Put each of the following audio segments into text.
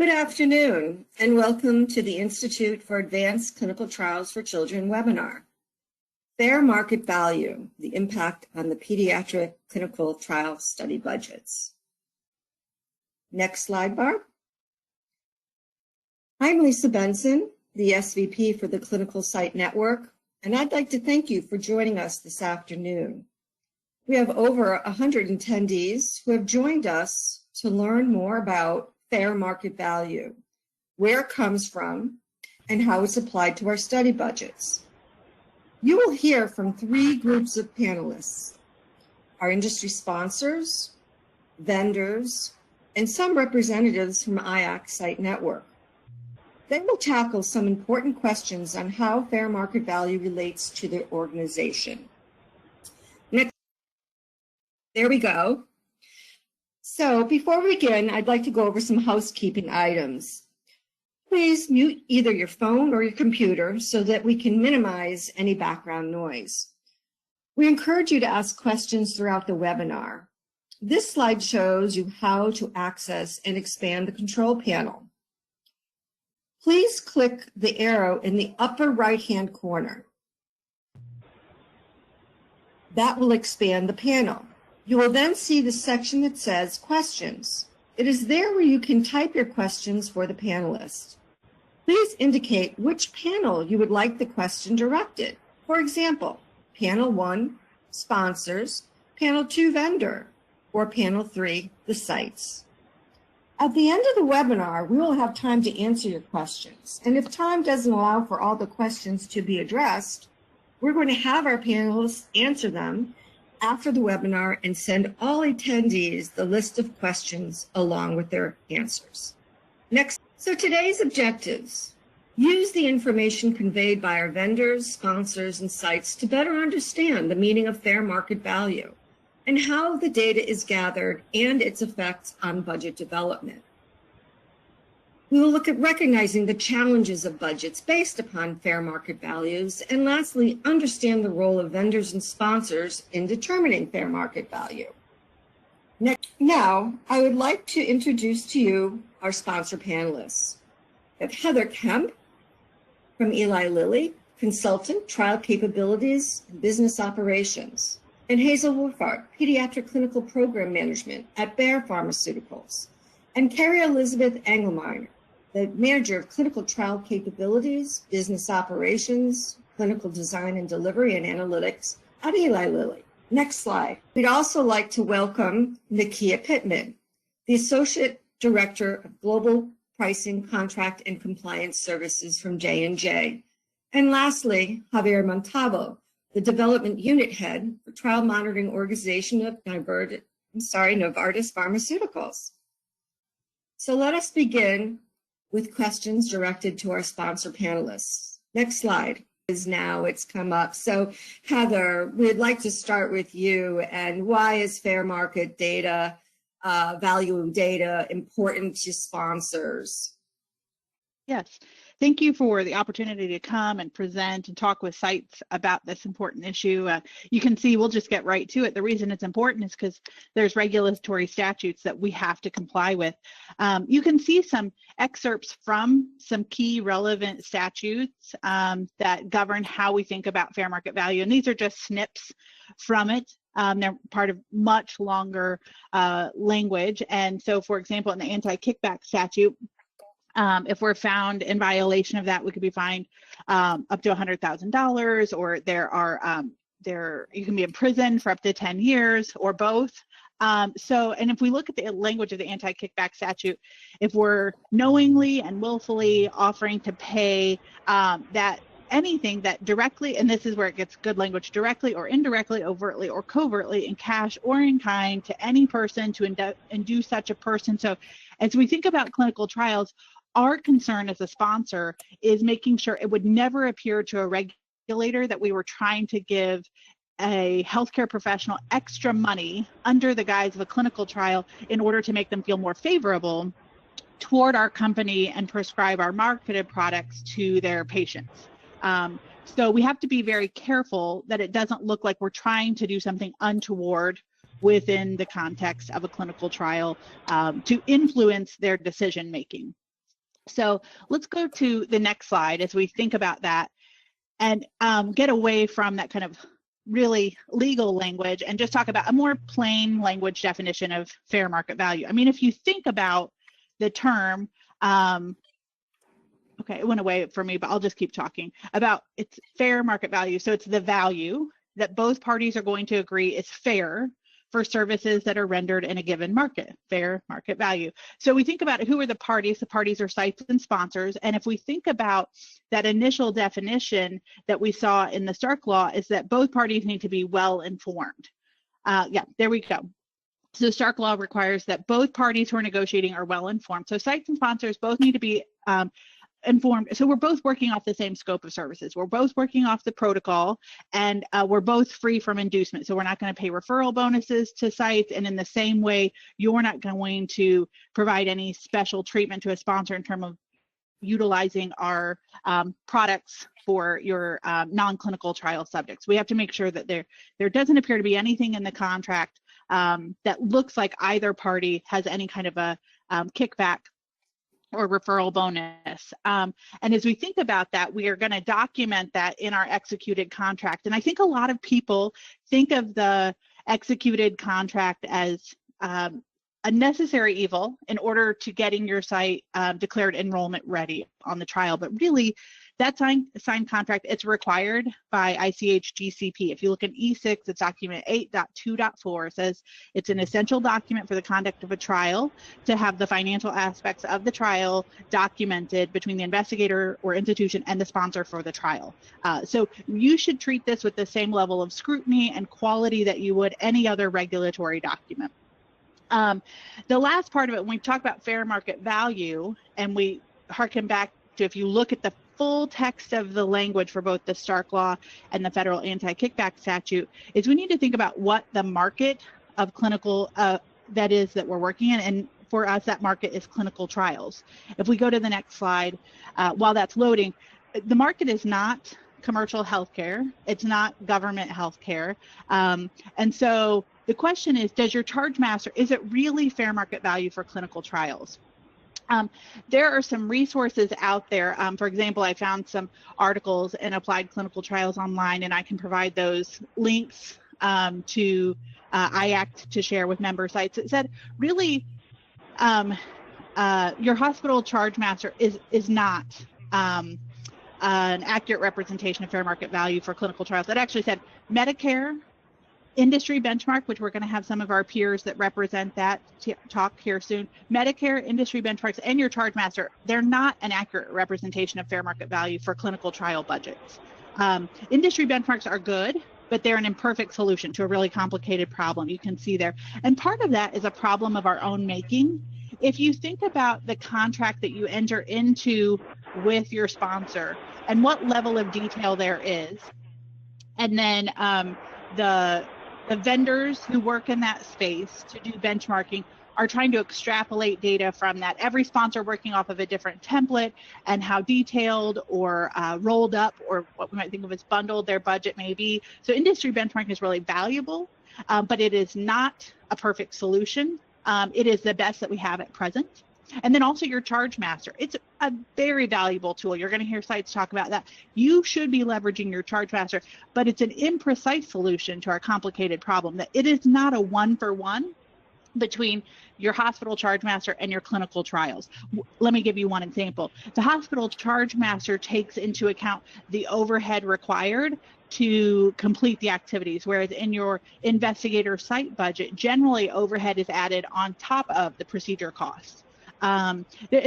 Good afternoon, and welcome to the Institute for Advanced Clinical Trials for Children webinar. Fair market value, the impact on the pediatric clinical trial study budgets. Next slide, Barb. I'm Lisa Benson, the SVP for the Clinical Site Network, and I'd like to thank you for joining us this afternoon. We have over 100 attendees who have joined us to learn more about fair market value, where it comes from, and how it's applied to our study budgets. You will hear from three groups of panelists: our industry sponsors, vendors, and some representatives from IAC Site Network. They will tackle some important questions on how fair market value relates to the organization. Next, there we go. So before we begin, I'd like to go over some housekeeping items. Please mute either your phone or your computer so that we can minimize any background noise. We encourage you to ask questions throughout the webinar. This slide shows you how to access and expand the control panel. Please click the arrow in the upper right-hand corner. That will expand the panel. You will then see the section that says Questions. It is there where you can type your questions for the panelists. Please indicate which panel you would like the question directed. For example, Panel 1, Sponsors, Panel 2, Vendor, or Panel 3, the Sites. At the end of the webinar, we will have time to answer your questions. And if time doesn't allow for all the questions to be addressed, we're going to have our panelists answer them after the webinar and send all attendees the list of questions along with their answers. Next, so today's objectives: use the information conveyed by our vendors, sponsors, and sites to better understand the meaning of fair market value and how the data is gathered and its effects on budget development. We will look at recognizing the challenges of budgets based upon fair market values, and lastly, understand the role of vendors and sponsors in determining fair market value. Now, I would like to introduce to you our sponsor panelists. We have Heather Kemp from Eli Lilly, Consultant, Trial Capabilities, and Business Operations, and Hazel Wolfart, Pediatric Clinical Program Management at Bayer Pharmaceuticals, and Carrie Elizabeth Engelmeyer, the Manager of Clinical Trial Capabilities, Business Operations, Clinical Design and Delivery, and Analytics at Eli Lilly. Next slide. We'd also like to welcome Nakia Pittman, the Associate Director of Global Pricing, Contract, and Compliance Services from J&J. And lastly, Javier Montalvo, the Development Unit Head for Trial Monitoring Organization of Novartis Pharmaceuticals. So let us begin with questions directed to our sponsor panelists. Next slide is now, it's come up. So Heather, we'd like to start with you, and why is fair market data, value data, important to sponsors? Yes, thank you for the opportunity to come and present and talk with sites about this important issue. You can see we'll just get right to it. The reason it's important is because there's regulatory statutes that we have to comply with. You can see some excerpts from some key relevant statutes that govern how we think about fair market value, and these are just snips from it. They're part of much longer language. And so, for example, in the anti-kickback statute, if we're found in violation of that, we could be fined up to $100,000, or you can be imprisoned for up to 10 years, or both. And if we look at the language of the anti-kickback statute, if we're knowingly and willfully offering to pay that anything that directly, and this is where it gets good language, directly or indirectly, overtly or covertly, in cash or in kind, to any person to induce such a person. So as we think about clinical trials, our concern as a sponsor is making sure it would never appear to a regulator that we were trying to give a healthcare professional extra money under the guise of a clinical trial in order to make them feel more favorable toward our company and prescribe our marketed products to their patients. So we have to be very careful that it doesn't look like we're trying to do something untoward within the context of a clinical trial to influence their decision making. So let's go to the next slide as we think about that and get away from that kind of really legal language and just talk about a more plain language definition of fair market value. I mean, if you think about the term, okay, it went away for me, but I'll just keep talking about it's fair market value. So it's the value that both parties are going to agree is fair for services that are rendered in a given market, fair market value. So we think about who are the parties are sites and sponsors. And if we think about that initial definition that we saw in the Stark Law is that both parties need to be well informed. Yeah, there we go. So the Stark Law requires that both parties who are negotiating are well informed. So sites and sponsors both need to be informed. So we're both working off the same scope of services. We're both working off the protocol, and we're both free from inducement. So we're not going to pay referral bonuses to sites, and in the same way, you're not going to provide any special treatment to a sponsor in terms of utilizing our products for your non-clinical trial subjects. We have to make sure that there doesn't appear to be anything in the contract that looks like either party has any kind of a kickback or referral bonus. And as we think about that, we are going to document that in our executed contract. And I think a lot of people think of the executed contract as a necessary evil in order to getting your site declared enrollment ready on the trial. But really, that signed contract, it's required by ICH GCP. If you look in E6, it's document 8.2.4. It says it's an essential document for the conduct of a trial to have the financial aspects of the trial documented between the investigator or institution and the sponsor for the trial. So you should treat this with the same level of scrutiny and quality that you would any other regulatory document. The last part of it, when we talk about fair market value, and we harken back to if you look at the full text of the language for both the Stark Law and the federal anti-kickback statute, is we need to think about what the market of clinical that is that we're working in, and for us that market is clinical trials. If we go to the next slide, while that's loading, the market is not commercial healthcare, it's not government healthcare, and so the question is, does your charge master, is it really fair market value for clinical trials? There are some resources out there. For example, I found some articles in Applied Clinical Trials online, and I can provide those links to IACT to share with member sites. It said, really, your hospital charge master is not an accurate representation of fair market value for clinical trials. It actually said Medicare, industry benchmark, which we're going to have some of our peers that represent that talk here soon. Medicare, industry benchmarks, and your charge master, they're not an accurate representation of fair market value for clinical trial budgets. Industry benchmarks are good, but they're an imperfect solution to a really complicated problem. You can see there. And part of that is a problem of our own making. If you think about the contract that you enter into with your sponsor and what level of detail there is, and then the vendors who work in that space to do benchmarking are trying to extrapolate data from that. Every sponsor working off of a different template, and how detailed or rolled up, or what we might think of as bundled their budget may be. So industry benchmarking is really valuable, but it is not a perfect solution. It is the best that we have at present. And then also your charge master. It's a very valuable tool. You're going to hear sites talk about that. You should be leveraging your charge master, but it's an imprecise solution to our complicated problem, that it is not a one-for-one between your hospital charge master and your clinical trials. Let me give you one example. The hospital charge master takes into account the overhead required to complete the activities, whereas in your investigator site budget, generally overhead is added on top of the procedure costs. And so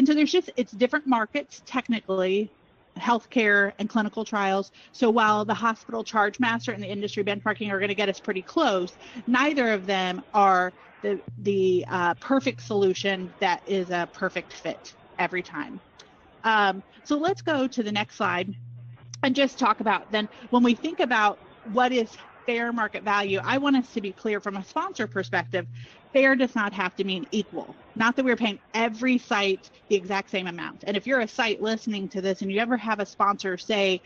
it's different markets, technically, healthcare and clinical trials. So while the hospital charge master and the industry benchmarking are going to get us pretty close, neither of them are the perfect solution that is a perfect fit every time. So let's go to the next slide and just talk about then, when we think about what is fair market value, I want us to be clear from a sponsor perspective. Fair does not have to mean equal. Not that we're paying every site the exact same amount. And if you're a site listening to this and you ever have a sponsor say,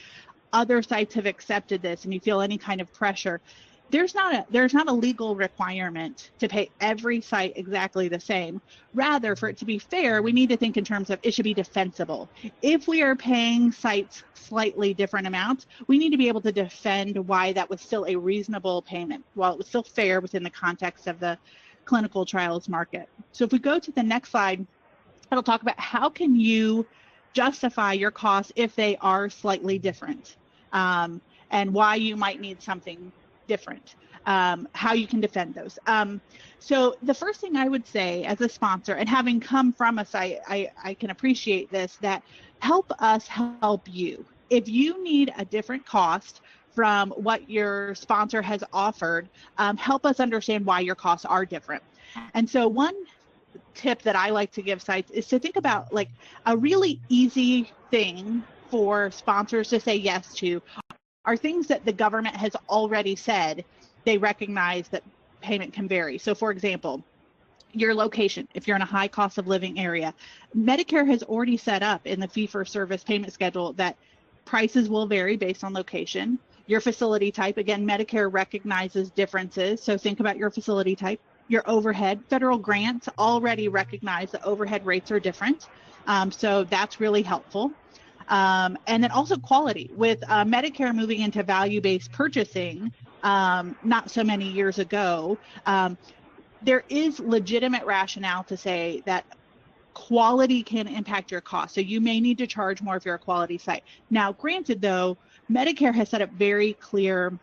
other sites have accepted this, and you feel any kind of pressure, there's not a legal requirement to pay every site exactly the same. Rather, for it to be fair, we need to think in terms of it should be defensible. If we are paying sites slightly different amounts, we need to be able to defend why that was still a reasonable payment, while it was still fair within the context of the clinical trials market. So if we go to the next slide, it'll talk about how can you justify your costs if they are slightly different, and why you might need something different, how you can defend those. So the first thing I would say as a sponsor, and having come from a site, I can appreciate this, that help us help you. If you need a different cost from what your sponsor has offered, help us understand why your costs are different. And so one tip that I like to give sites is to think about like a really easy thing for sponsors to say yes to are things that the government has already said they recognize that payment can vary. So for example, your location, if you're in a high cost of living area, Medicare has already set up in the fee-for-service payment schedule that prices will vary based on location. Your facility type, again, Medicare recognizes differences, so think about your facility type. Your overhead, federal grants already recognize that overhead rates are different, so that's really helpful. And then also quality. With Medicare moving into value-based purchasing not so many years ago, there is legitimate rationale to say that quality can impact your cost. So you may need to charge more if you're a quality site. Now, granted though, Medicare has set up very clear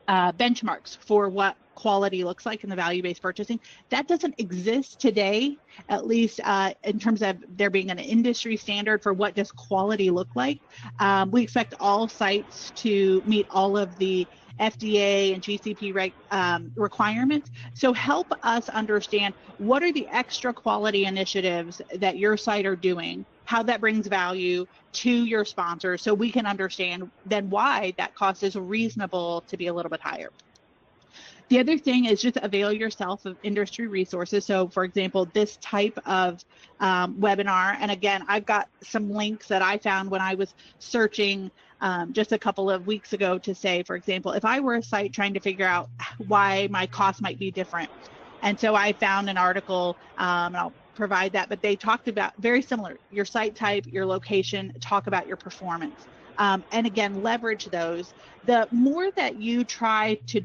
benchmarks for what quality looks like in the value-based purchasing. That doesn't exist today, at least in terms of there being an industry standard for what does quality look like. We expect all sites to meet all of the FDA and GCP requirements. So help us understand what are the extra quality initiatives that your site are doing, how that brings value to your sponsors, so we can understand then why that cost is reasonable to be a little bit higher. The other thing is just avail yourself of industry resources. So for example, this type of webinar, and again, I've got some links that I found when I was searching just a couple of weeks ago to say, for example, if I were a site trying to figure out why my costs might be different. And so I found an article, and I'll provide that, but they talked about very similar, your site type, your location, talk about your performance. And again, leverage those. The more that you try to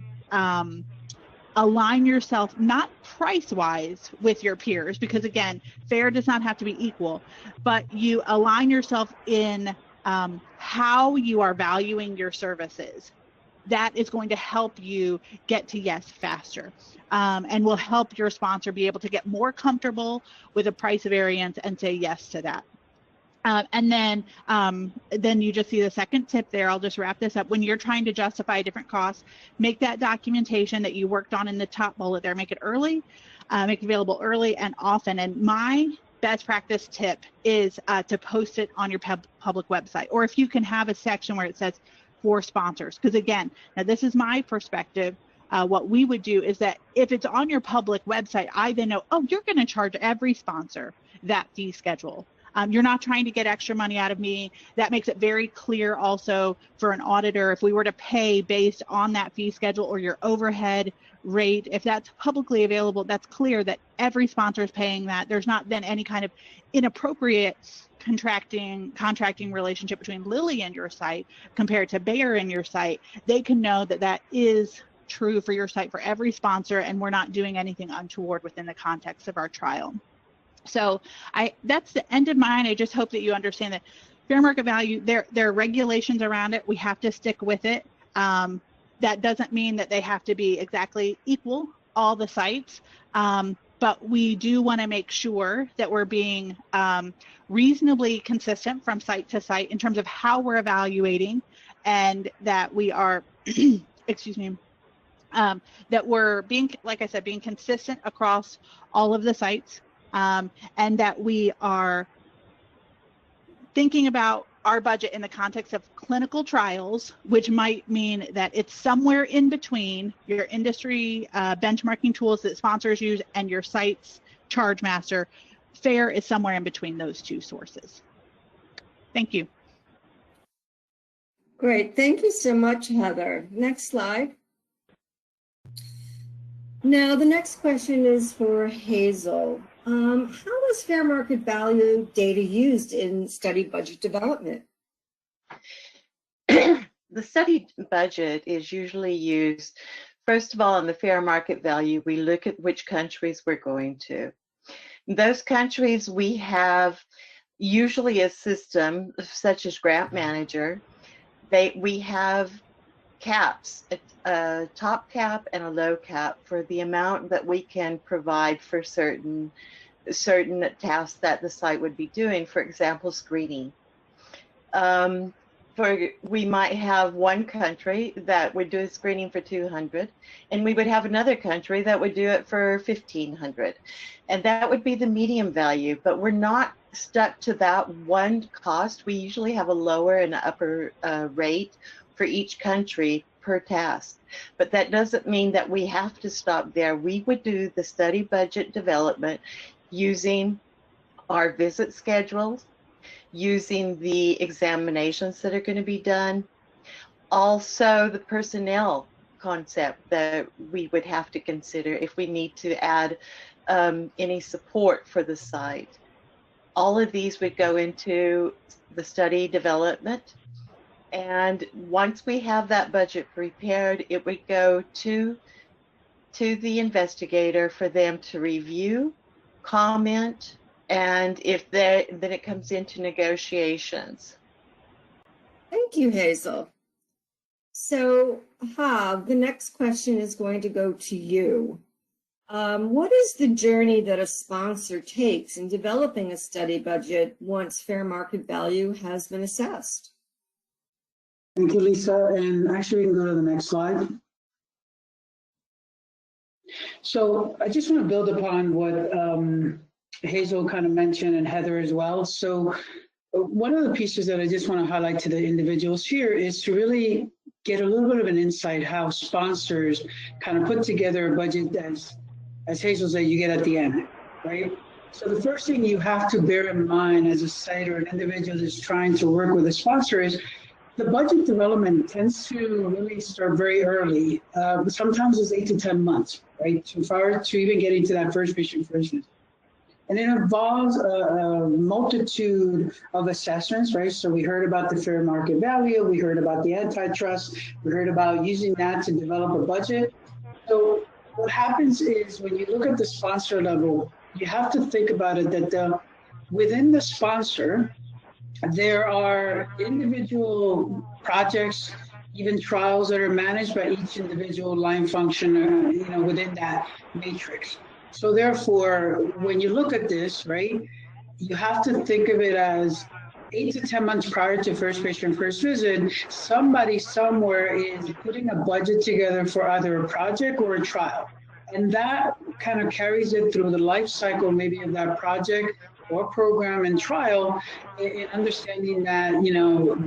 align yourself, not price-wise with your peers, because again, fair does not have to be equal, but you align yourself in how you are valuing your services. That is going to help you get to yes faster, and will help your sponsor be able to get more comfortable with a price variance and say yes to that. And then you just see the second tip there. I'll just wrap this up. When you're trying to justify different costs, make that documentation that you worked on in the top bullet there, make it early, make it available early and often. And my best practice tip is to post it on your public website, or if you can have a section where it says for sponsors. Because again, now this is my perspective. What we would do is that if it's on your public website, I then know, oh, you're going to charge every sponsor that fee schedule. You're not trying to get extra money out of me. That makes it very clear also for an auditor, if we were to pay based on that fee schedule or your overhead rate, if that's publicly available, that's clear that every sponsor is paying that. There's not then any kind of inappropriate contracting relationship between Lilly and your site compared to Bayer and your site. They can know that that is true for your site for every sponsor, and we're not doing anything untoward within the context of our trial. So that's the end of mine. I just hope that you understand that fair market value, there are regulations around it. We have to stick with it. That doesn't mean that they have to be exactly equal, all the sites, but we do want to make sure that we're being reasonably consistent from site to site in terms of how we're evaluating, and that we are, excuse me, that we're being, like I said, being consistent across all of the sites. And that we are thinking about our budget in the context of clinical trials, which might mean that it's somewhere in between your industry benchmarking tools that sponsors use and your site's charge master. FAIR is somewhere in between those two sources. Thank you. Great. Thank you so much, Heather. Next slide. Now, the next question is for Hazel. How is fair market value data used in study budget development? The study budget is usually used, first of all, on the fair market value. We look at which countries we're going to. Those countries, we have usually a system such as Grant Manager. We have caps, a top cap and a low cap for the amount that we can provide for certain tasks that the site would be doing. For example, screening. We might have one country that would do a screening for 200, and we would have another country that would do it for 1,500. And that would be the medium value, but we're not stuck to that one cost. We usually have a lower and upper rate for each country per task. But that doesn't mean that we have to stop there. We would do the study budget development using our visit schedules, using the examinations that are going to be done, also the personnel concept that we would have to consider if we need to add any support for the site. All of these would go into the study development, and once we have that budget prepared, it would go to the investigator for them to review, comment, and then it comes into negotiations. Thank you, Hazel. So, Hav, the next question is going to go to you. What is the journey that a sponsor takes in developing a study budget once fair market value has been assessed? Thank you, Lisa. And actually, we can go to the next slide. So I just want to build upon what Hazel kind of mentioned, and Heather as well. So one of the pieces that I just want to highlight to the individuals here is to really get a little bit of an insight how sponsors kind of put together a budget as Hazel said, you get at the end, right? So the first thing you have to bear in mind as a site or an individual that's trying to work with a sponsor is the budget development tends to really start very early. Sometimes it's 8 to 10 months, right? To even getting to that first patient first visit. And it involves a multitude of assessments, right? So we heard about the fair market value, we heard about the antitrust, we heard about using that to develop a budget. So what happens is when you look at the sponsor level, you have to think about it that within the sponsor, there are individual projects, even trials that are managed by each individual line function, within that matrix. So therefore, when you look at this, right, you have to think of it as 8 to 10 months prior to first patient first visit, somebody somewhere is putting a budget together for either a project or a trial. And that kind of carries it through the life cycle, maybe of that project or program and trial, in understanding that,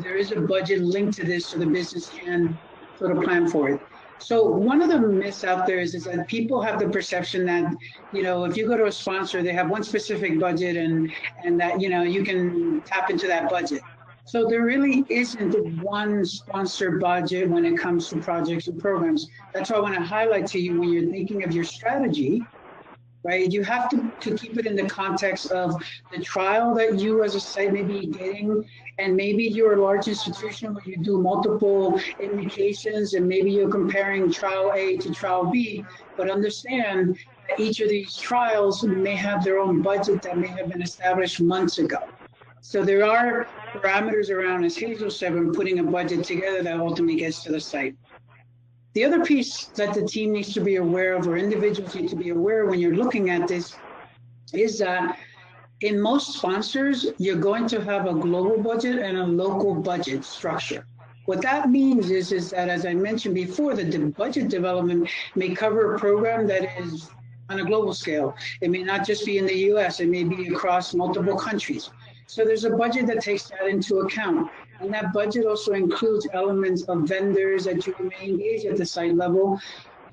there is a budget linked to this so the business can sort of plan for it. So one of the myths out there is that people have the perception that, if you go to a sponsor, they have one specific budget and that, you can tap into that budget. So there really isn't one sponsor budget when it comes to projects and programs. That's why I want to highlight to you when you're thinking of your strategy, right? You have to keep it in the context of the trial that you as a site may be getting, and maybe you're a large institution where you do multiple indications and maybe you're comparing trial A to trial B, but understand that each of these trials may have their own budget that may have been established months ago. So there are parameters around, as Hazel said, when putting a budget together that ultimately gets to the site. The other piece that the team needs to be aware of, or individuals need to be aware when you're looking at this, is that in most sponsors, you're going to have a global budget and a local budget structure. What that means is that, as I mentioned before, the budget development may cover a program that is on a global scale. It may not just be in the US, it may be across multiple countries. So there's a budget that takes that into account. And that budget also includes elements of vendors that you may engage at the site level.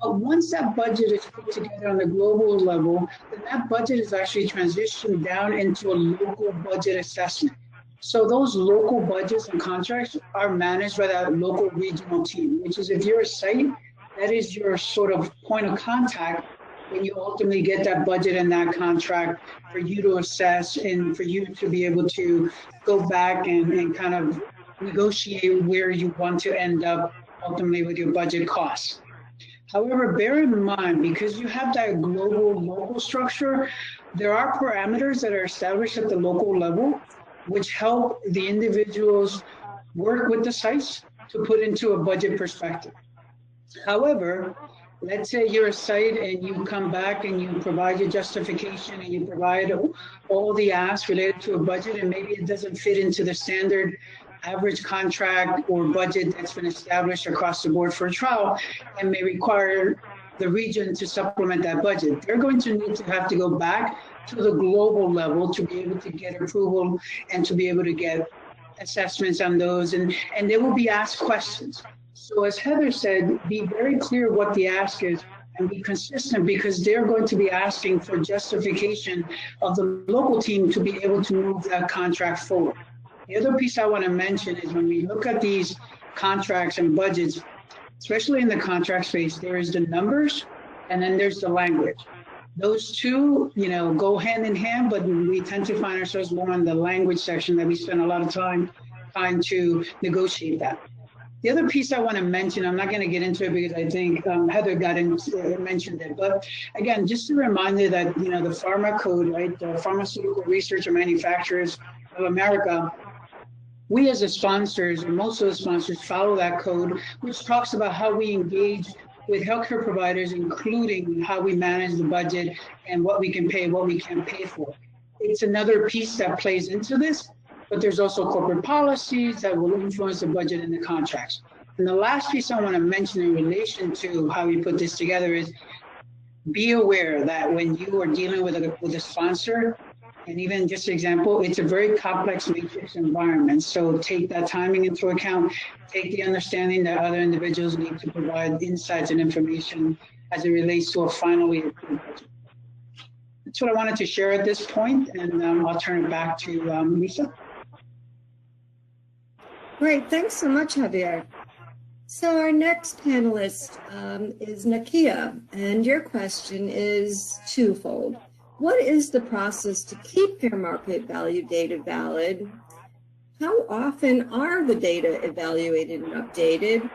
But once that budget is put together on the global level, then that budget is actually transitioned down into a local budget assessment. So those local budgets and contracts are managed by that local regional team, which is, if you're a site, that is your sort of point of contact when you ultimately get that budget and that contract for you to assess and for you to be able to go back and kind of negotiate where you want to end up ultimately with your budget costs. However, bear in mind, because you have that global local structure, there are parameters that are established at the local level, which help the individuals work with the sites to put into a budget perspective. However, let's say you're a site and you come back and you provide your justification and you provide all the asks related to a budget, and maybe it doesn't fit into the standard average contract or budget that's been established across the board for a trial and may require the region to supplement that budget. They're going to need to have to go back to the global level to be able to get approval and to be able to get assessments on those, and they will be asked questions. So as Heather said, be very clear what the ask is and be consistent, because they're going to be asking for justification of the local team to be able to move that contract forward. The other piece I want to mention is when we look at these contracts and budgets, especially in the contract space, there is the numbers and then there's the language. Those two, go hand in hand, but we tend to find ourselves more in the language section that we spend a lot of time trying to negotiate that. The other piece I want to mention, I'm not going to get into it because I think Heather mentioned it, but again, just a reminder that, the Pharma Code, right, the Pharmaceutical Research and Manufacturers of America, we as the sponsors, and most of the sponsors, follow that code, which talks about how we engage with healthcare providers, including how we manage the budget and what we can pay, what we can't pay for. It's another piece that plays into this, but there's also corporate policies that will influence the budget and the contracts. And the last piece I want to mention in relation to how we put this together is be aware that when you are dealing with a sponsor, and even just an example, it's a very complex matrix environment. So take that timing into account, take the understanding that other individuals need to provide insights and information as it relates to a finally approved budget. That's what I wanted to share at this point, and I'll turn it back to Lisa. Great, thanks so much, Javier. So our next panelist is Nakia, and your question is twofold. What is the process to keep fair market value data valid? How often are the data evaluated and updated?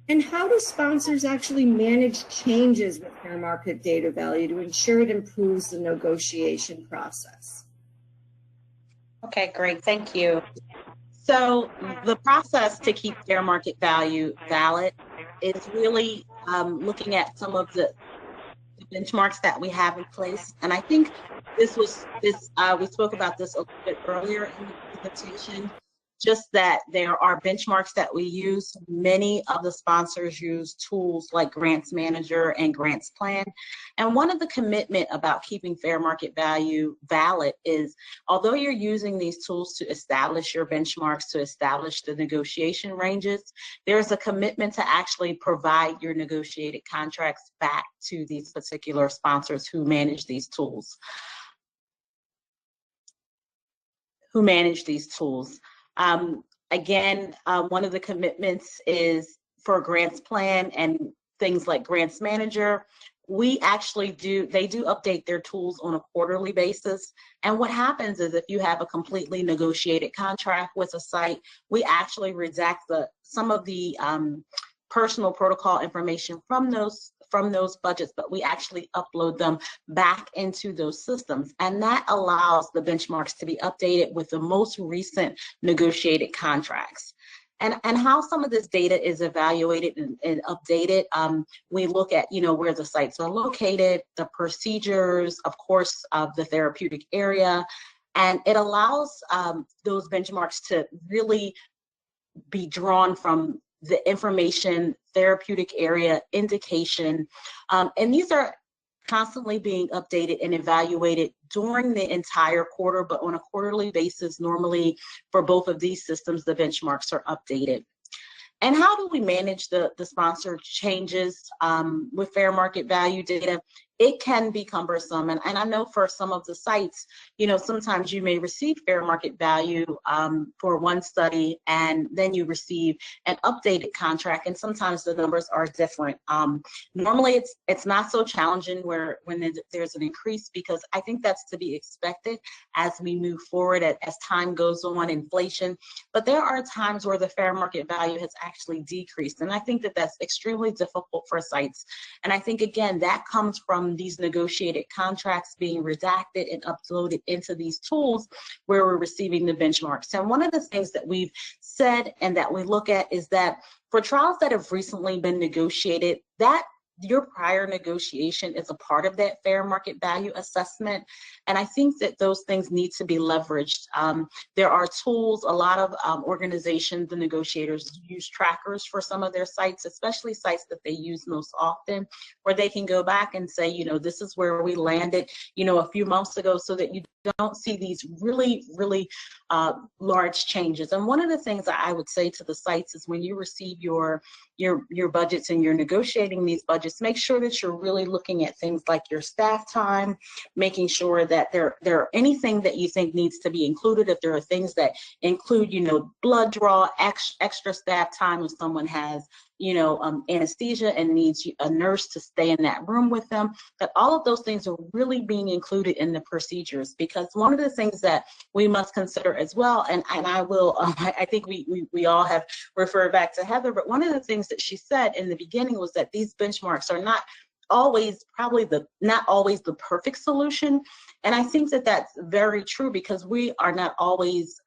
And how do sponsors actually manage changes with fair market data value to ensure it improves the negotiation process? Okay, great, thank you. So the process to keep fair market value valid is really looking at some of the benchmarks that we have in place. And I think we spoke about this a little bit earlier in the presentation, just that there are benchmarks that we use. Many of the sponsors use tools like Grants Manager and Grants Plan. And one of the commitment about keeping fair market value valid is, although you're using these tools to establish your benchmarks, to establish the negotiation ranges, there's a commitment to actually provide your negotiated contracts back to these particular sponsors who manage these tools. Again, one of the commitments is for Grants Plan and things like Grants Manager. They do update their tools on a quarterly basis. And what happens is if you have a completely negotiated contract with a site, we actually redact some of the personal protocol information from those budgets, but we actually upload them back into those systems. And that allows the benchmarks to be updated with the most recent negotiated contracts. And how some of this data is evaluated and updated, we look at, where the sites are located, the procedures, of course, of the therapeutic area, and it allows those benchmarks to really be drawn from the information, therapeutic area, indication, and these are constantly being updated and evaluated during the entire quarter, but on a quarterly basis, normally for both of these systems, the benchmarks are updated. And how do we manage the sponsor changes with fair market value data? it can be cumbersome. And I know for some of the sites, sometimes you may receive fair market value for one study, and then you receive an updated contract, and sometimes the numbers are different. Normally, it's not so challenging when there's an increase, because I think that's to be expected as we move forward, as time goes on, inflation. But there are times where the fair market value has actually decreased, and I think that that's extremely difficult for sites. And I think, again, that comes from these negotiated contracts being redacted and uploaded into these tools where we're receiving the benchmarks. And one of the things that we've said and that we look at is that for trials that have recently been negotiated, that your prior negotiation is a part of that fair market value assessment. And I think that those things need to be leveraged. There are tools, a lot of organizations, the negotiators use trackers for some of their sites, especially sites that they use most often, where they can go back and say, this is where we landed, a few months ago, so that you don't see these really, really large changes. And one of the things that I would say to the sites is, when you receive your budgets and you're negotiating these budgets, make sure that you're really looking at things like your staff time, making sure that there are anything that you think needs to be included. If there are things that include, blood draw, extra staff time, if someone has, anesthesia and needs a nurse to stay in that room with them, that all of those things are really being included in the procedures. Because one of the things that we must consider as well, and I will, I think we all have referred back to Heather, but one of the things that she said in the beginning was that these benchmarks are not always not always the perfect solution. And I think that that's very true, because we are not always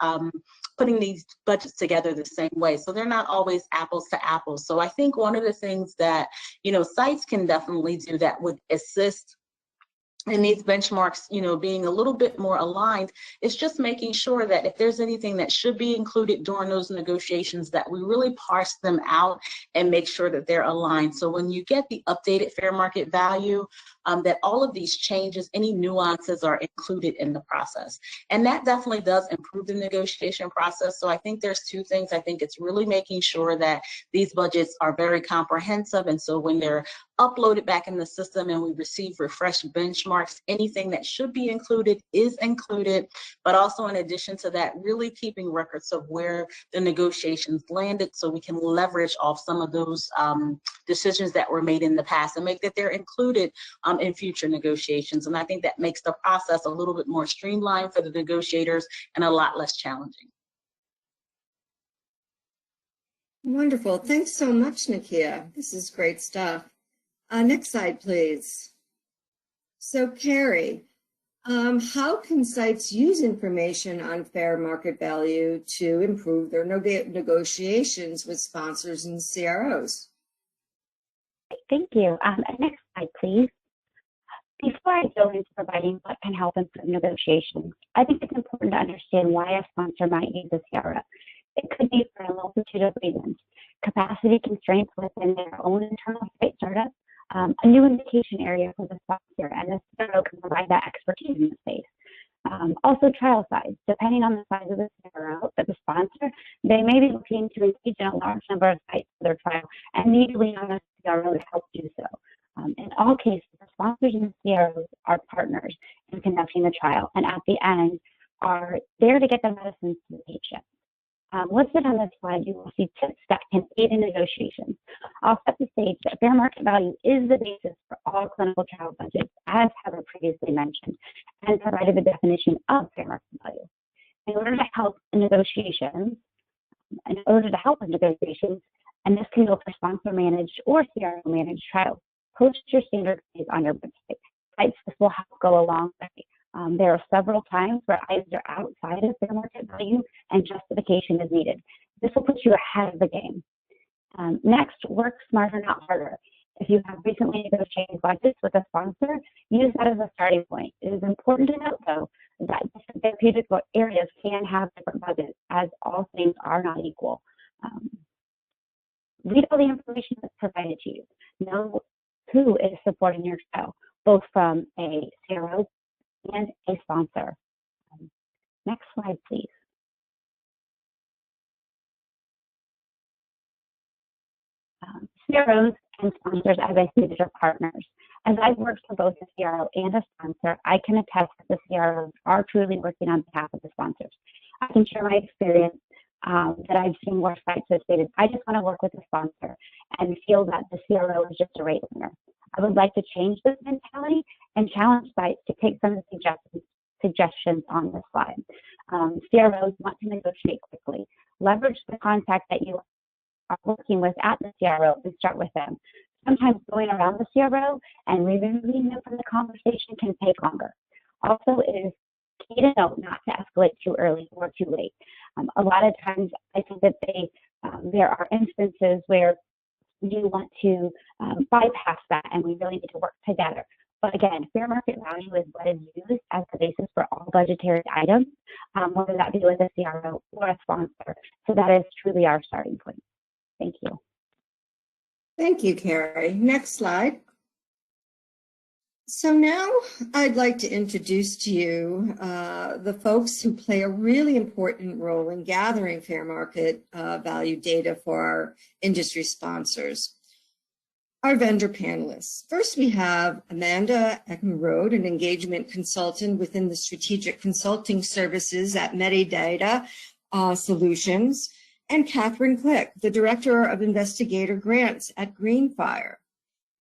putting these budgets together the same way. So they're not always apples to apples. So I think one of the things that, sites can definitely do that would assist in these benchmarks, being a little bit more aligned, is just making sure that if there's anything that should be included during those negotiations, that we really parse them out and make sure that they're aligned. So when you get the updated fair market value, that all of these changes, any nuances, are included in the process. And that definitely does improve the negotiation process. So I think there's two things. I think it's really making sure that these budgets are very comprehensive. And so when they're uploaded back in the system and we receive refreshed benchmarks, anything that should be included is included. But also, in addition to that, really keeping records of where the negotiations landed, so we can leverage off some of those decisions that were made in the past and make that they're included in future negotiations. And I think that makes the process a little bit more streamlined for the negotiators and a lot less challenging. Wonderful. Thanks so much, Nakia. This is great stuff. Next slide, please. So, Carrie, how can sites use information on fair market value to improve their negotiations with sponsors and CROs? Thank you. Next slide, please. Before I go into providing what can help improve negotiations, I think it's important to understand why a sponsor might use a CRO. It could be for a multitude of reasons: capacity constraints within their own internal site startup, a new indication area for the sponsor, and the CRO can provide that expertise in the space. Also, trial size. Depending on the size of the CRO, the sponsor, they may be looking to engage in a large number of sites for their trial and need to lean on a CRO to help do so. In all cases, the sponsors and the CROs are partners in conducting the trial, and at the end are there to get the medicines to the patient. Listed on this slide, you will see tips that can aid in negotiations. I'll set the stage that fair market value is the basis for all clinical trial budgets, as Heather previously mentioned, and provided the definition of fair market value. In order to help in negotiations, and this can go for sponsor-managed or CRO-managed trials, post your standard fees on your website. Sites, this will help go a long way. There are several times where items are outside of fair market value and justification is needed. This will put you ahead of the game. Next, work smarter, not harder. If you have recently negotiated budgets with a sponsor, use that as a starting point. It is important to note, though, that different therapeutic areas can have different budgets, as all things are not equal. Read all the information that's provided to you. Know who is supporting your trial, both from a CRO and a sponsor. Next slide, please. CROs and sponsors as I see as our partners. As I've worked for both a CRO and a sponsor, I can attest that the CROs are truly working on behalf of the sponsors. I can share my experience that I've seen where sites have stated, I just want to work with a sponsor and feel that the CRO is just a rate limiter. I would like to change this mentality and challenge sites to take some of the suggestions on this slide. CROs want to negotiate quickly. Leverage the contact that you are working with at the CRO and start with them. Sometimes going around the CRO and removing them from the conversation can take longer. Also, it is key to note not to escalate too early or too late. A lot of times, I think that there are instances where you want to bypass that, and we really need to work together. But again, fair market value is what is used as the basis for all budgetary items, whether that be with a CRO or a sponsor. So that is truly our starting point. Thank you. Thank you, Carrie. Next slide. So now I'd like to introduce to you the folks who play a really important role in gathering fair market value data for our industry sponsors. Our vendor panelists. First, we have Amanda Eckenrode, an engagement consultant within the strategic consulting services at Medidata Solutions, and Catherine Click, the director of investigator grants at Greenfire.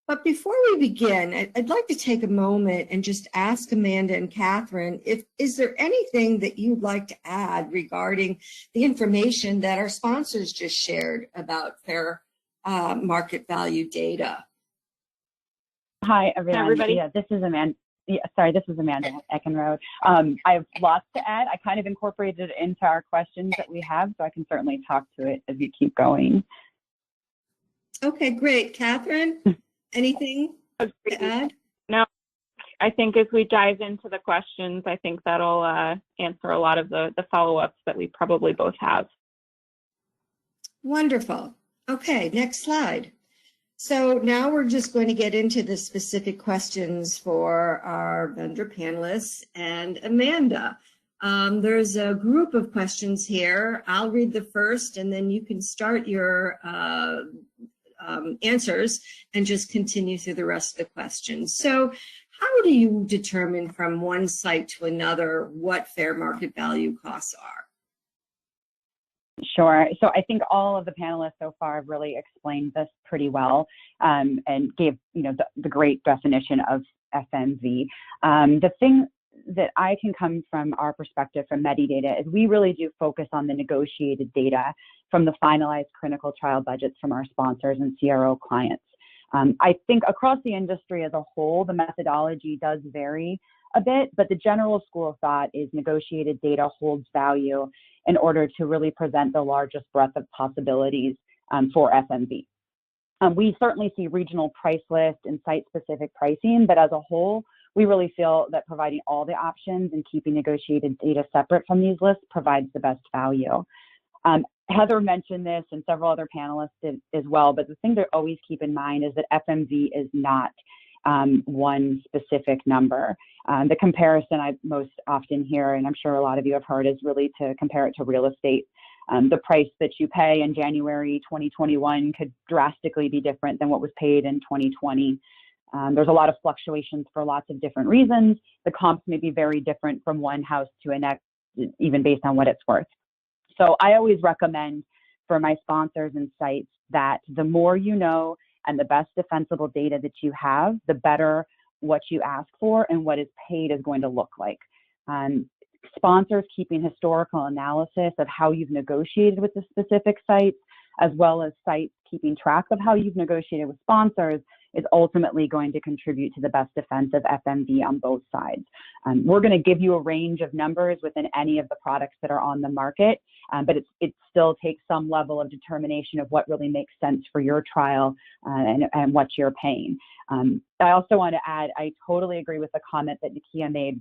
But before we begin, I'd like to take a moment and just ask Amanda and Catherine, is there anything that you'd like to add regarding the information that our sponsors just shared about fair market value data? Hi, everyone. Hi, everybody. Yeah, this is Amanda. Yeah, this is Amanda Eckenrode. I have lots to add. I kind of incorporated it into our questions that we have, so I can certainly talk to it as you keep going. Okay, great. Catherine, anything to add? No, I think as we dive into the questions, I think that'll answer a lot of the follow-ups that we probably both have. Wonderful. Okay, next slide. So now we're just going to get into the specific questions for our vendor panelists and Amanda. There's a group of questions here. I'll read the first, and then you can start your answers and just continue through the rest of the questions. So how do you determine from one site to another what fair market value costs are? Sure. So I think all of the panelists so far have really explained this pretty well and gave the great definition of FMV. The thing that I can come from our perspective from Medidata is we really do focus on the negotiated data from the finalized clinical trial budgets from our sponsors and CRO clients. I think across the industry as a whole, the methodology does vary a bit, but the general school of thought is negotiated data holds value in order to really present the largest breadth of possibilities for FMV. We certainly see regional price lists and site-specific pricing, but as a whole, we really feel that providing all the options and keeping negotiated data separate from these lists provides the best value. Heather mentioned this and several other panelists did as well, but the thing to always keep in mind is that FMV is not one specific number. The comparison I most often hear, and I'm sure a lot of you have heard, is really to compare it to real estate. The price that you pay in January 2021 could drastically be different than what was paid in 2020. There's a lot of fluctuations for lots of different reasons. The comps may be very different from one house to the next, even based on what it's worth. So I always recommend for my sponsors and sites that the more you know and the best defensible data that you have, the better what you ask for and what is paid is going to look like. Sponsors keeping historical analysis of how you've negotiated with the specific sites, as well as sites keeping track of how you've negotiated with sponsors, is ultimately going to contribute to the best defense of FMV on both sides. We're going to give you a range of numbers within any of the products that are on the market, but it still takes some level of determination of what really makes sense for your trial and what you're paying. I also want to add, I totally agree with the comment that Nakia made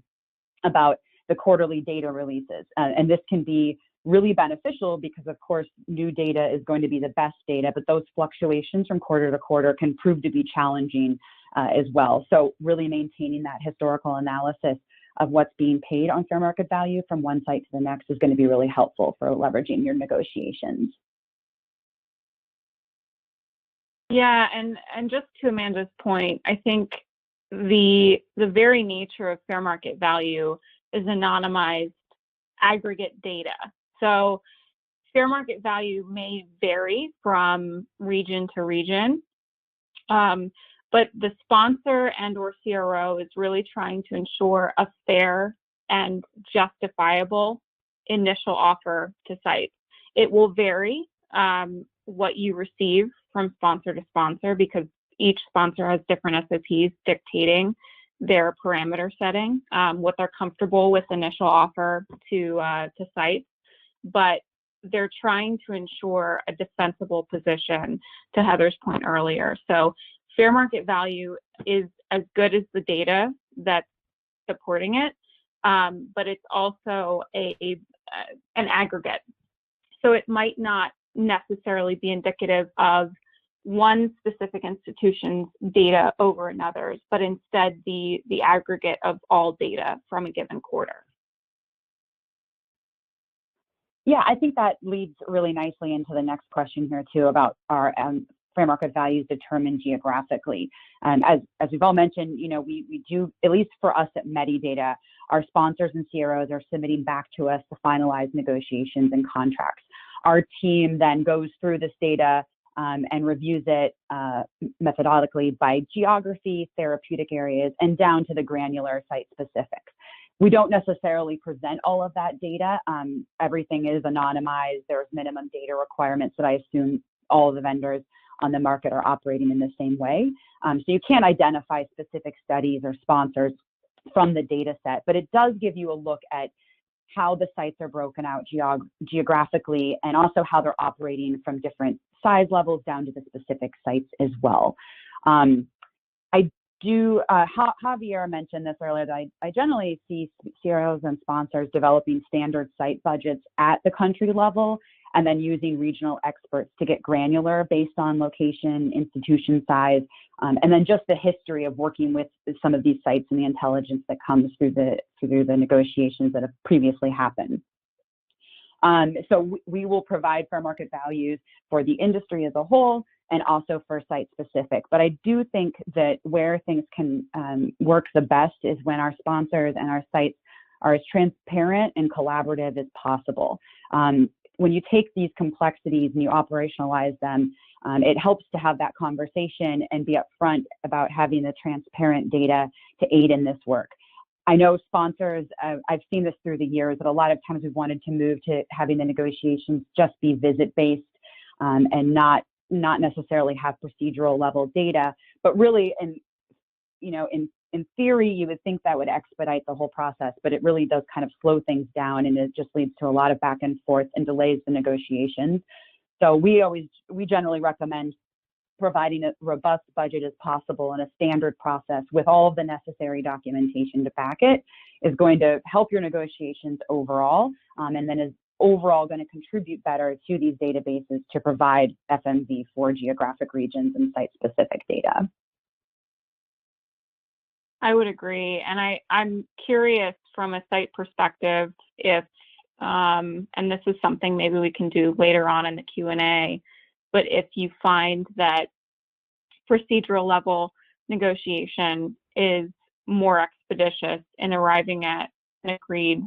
about the quarterly data releases. And this can be really beneficial because, of course, new data is going to be the best data, but those fluctuations from quarter to quarter can prove to be challenging as well. So really maintaining that historical analysis of what's being paid on fair market value from one site to the next is going to be really helpful for leveraging your negotiations. Yeah, and just to Amanda's point, I think the very nature of fair market value is anonymized aggregate data. So fair market value may vary from region to region, but the sponsor and or CRO is really trying to ensure a fair and justifiable initial offer to sites. It will vary what you receive from sponsor to sponsor because each sponsor has different SOPs dictating their parameter setting, what they're comfortable with initial offer to sites, but they're trying to ensure a defensible position, to Heather's point earlier. So fair market value is as good as the data that's supporting it, but it's also an aggregate. So it might not necessarily be indicative of one specific institution's data over another's, but instead the aggregate of all data from a given quarter. Yeah, I think that leads really nicely into the next question here too about our fair market values determined geographically. As we've all mentioned, we do, at least for us at Medidata, our sponsors and CROs are submitting back to us to finalize negotiations and contracts. Our team then goes through this data and reviews it methodically by geography, therapeutic areas, and down to the granular site specifics. We don't necessarily present all of that data. Everything is anonymized. There's minimum data requirements that I assume all of the vendors on the market are operating in the same way. So you can't identify specific studies or sponsors from the data set, but it does give you a look at how the sites are broken out geographically and also how they're operating from different size levels down to the specific sites as well. Javier mentioned this earlier, that I generally see CROs and sponsors developing standard site budgets at the country level and then using regional experts to get granular based on location, institution size, and then just the history of working with some of these sites and the intelligence that comes through the negotiations that have previously happened. So we will provide fair market values for the industry as a whole and also for site specific. But I do think that where things can work the best is when our sponsors and our sites are as transparent and collaborative as possible. When you take these complexities and you operationalize them, it helps to have that conversation and be upfront about having the transparent data to aid in this work. I know sponsors, I've seen this through the years, that a lot of times we've wanted to move to having the negotiations just be visit-based and not necessarily have procedural level data, but really, in theory, you would think that would expedite the whole process, but it really does kind of slow things down, and it just leads to a lot of back and forth and delays the negotiations. So we generally recommend providing a robust budget as possible and a standard process with all of the necessary documentation to back it is going to help your negotiations overall, and then is overall going to contribute better to these databases to provide FMV for geographic regions and site-specific data. I would agree, and I'm curious from a site perspective if, and this is something maybe we can do later on in the Q&A, but if you find that procedural level negotiation is more expeditious in arriving at an agreed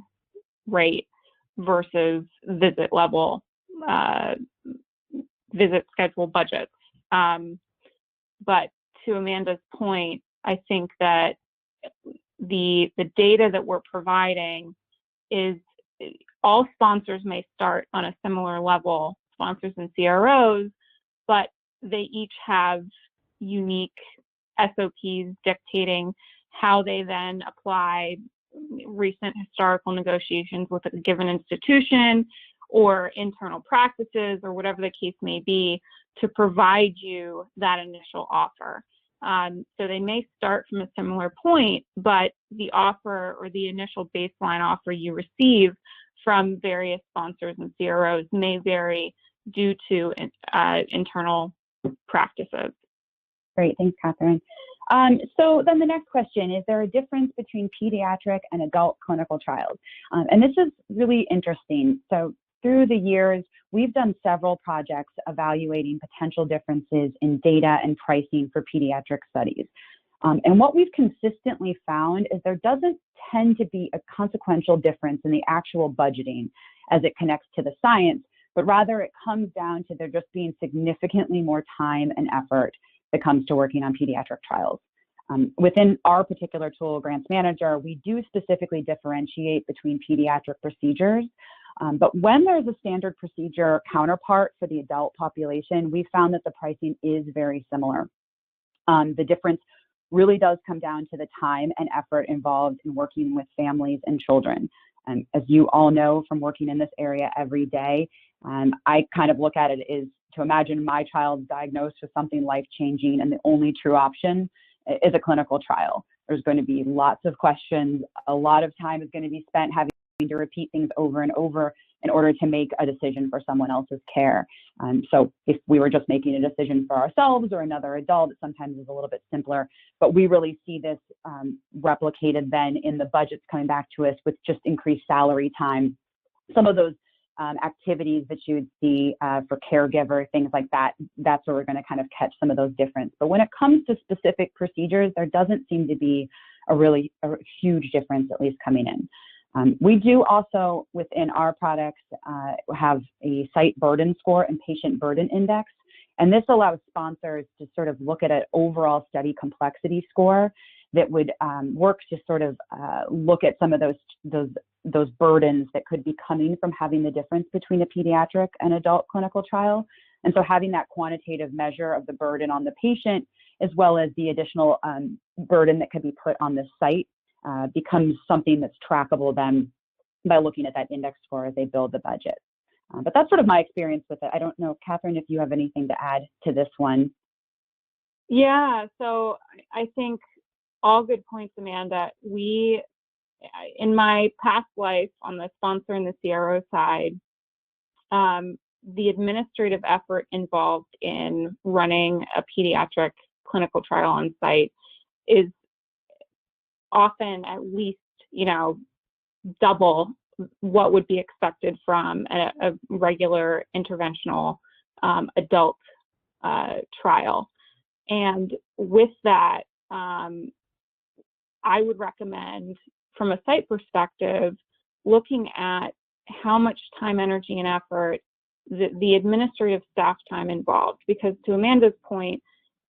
rate versus visit level, visit schedule budgets. But to Amanda's point, I think that the data that we're providing is, all sponsors may start on a similar level, sponsors and CROs, but they each have unique SOPs dictating how they then apply recent historical negotiations with a given institution or internal practices or whatever the case may be to provide you that initial offer. So they may start from a similar point, but the offer or the initial baseline offer you receive from various sponsors and CROs may vary due to internal practices. Great, thanks, Catherine. So then the next question, is there a difference between pediatric and adult clinical trials? And this is really interesting. So through the years, we've done several projects evaluating potential differences in data and pricing for pediatric studies. And what we've consistently found is there doesn't tend to be a consequential difference in the actual budgeting as it connects to the science, but rather it comes down to there just being significantly more time and effort that comes to working on pediatric trials. Within our particular tool, Grants Manager, we do specifically differentiate between pediatric procedures. But when there's a standard procedure counterpart for the adult population, we found that the pricing is very similar. The difference really does come down to the time and effort involved in working with families and children. As you all know from working in this area every day, I kind of look at it as to imagine my child diagnosed with something life-changing and the only true option is a clinical trial. There's going to be lots of questions. A lot of time is going to be spent having to repeat things over and over in order to make a decision for someone else's care. So if we were just making a decision for ourselves or another adult, it sometimes is a little bit simpler, but we really see this replicated then in the budgets coming back to us with just increased salary time. Some of those activities that you would see for caregiver, things like that, that's where we're going to kind of catch some of those differences. But when it comes to specific procedures, there doesn't seem to be a huge difference, at least coming in. We do also, within our products, have a site burden score and patient burden index. And this allows sponsors to sort of look at an overall study complexity score that would work to sort of look at some of those burdens that could be coming from having the difference between a pediatric and adult clinical trial. And so having that quantitative measure of the burden on the patient, as well as the additional burden that could be put on the site, becomes something that's trackable then by looking at that index score as they build the budget. But that's sort of my experience with it. I don't know, Catherine, if you have anything to add to this one. Yeah, so I think all good points, Amanda. In my past life on the sponsor and the CRO side, the administrative effort involved in running a pediatric clinical trial on site is often at least, double what would be expected from a regular interventional adult trial. And with that, I would recommend, from a site perspective, looking at how much time, energy, and effort the administrative staff time involved, because to Amanda's point,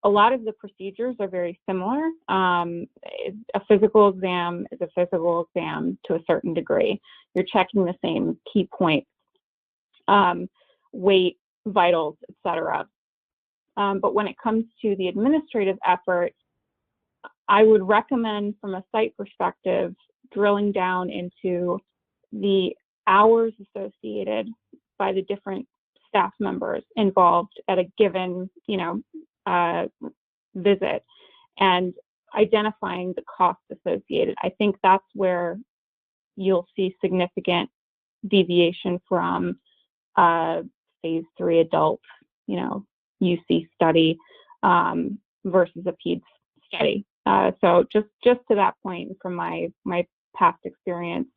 a lot of the procedures are very similar. A physical exam is a physical exam to a certain degree. You're checking the same key points, weight, vitals, etc. But when it comes to the administrative effort, I would recommend, from a site perspective, drilling down into the hours associated by the different staff members involved at a given, visit, and identifying the cost associated. I think that's where you'll see significant deviation from phase 3 adult, UC study versus a PEDS study. So just to that point, from my past experience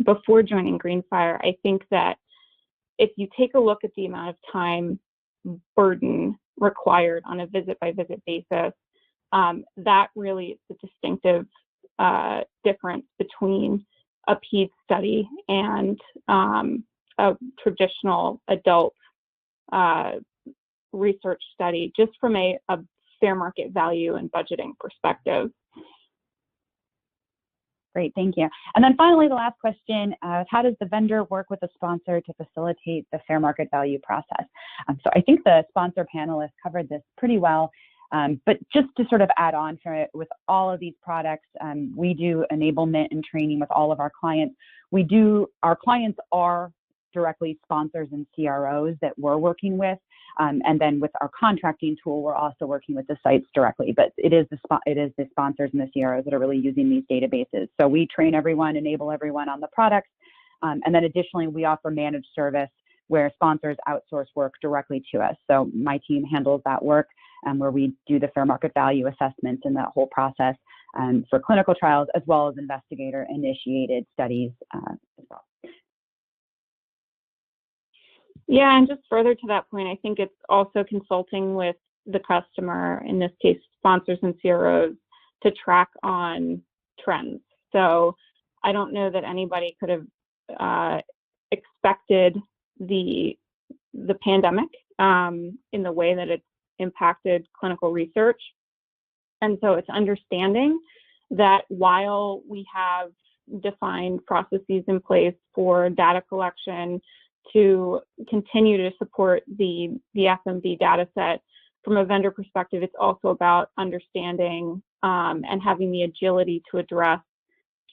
before joining Greenfire, I think that if you take a look at the amount of time burden required on a visit-by-visit basis, that really is the distinctive difference between a PEDS study and a traditional adult research study, just from a fair market value and budgeting perspective. Great, thank you. And then finally, the last question, how does the vendor work with the sponsor to facilitate the fair market value process? So I think the sponsor panelists covered this pretty well, but just to sort of add on to it, with all of these products, we do enablement and training with all of our clients. Our clients are directly sponsors and CROs that we're working with. And then with our contracting tool, we're also working with the sites directly, but it is the sponsors and the CROs that are really using these databases. So we train everyone, enable everyone on the products. And then additionally, we offer managed service where sponsors outsource work directly to us. So my team handles that work where we do the fair market value assessments and that whole process for clinical trials, as well as investigator initiated studies as well. Yeah, and just further to that point, I think it's also consulting with the customer, in this case, sponsors and CROs, to track on trends. So I don't know that anybody could have expected the pandemic in the way that it's impacted clinical research. And so it's understanding that while we have defined processes in place for data collection to continue to support the FMV data set, from a vendor perspective, it's also about understanding and having the agility to address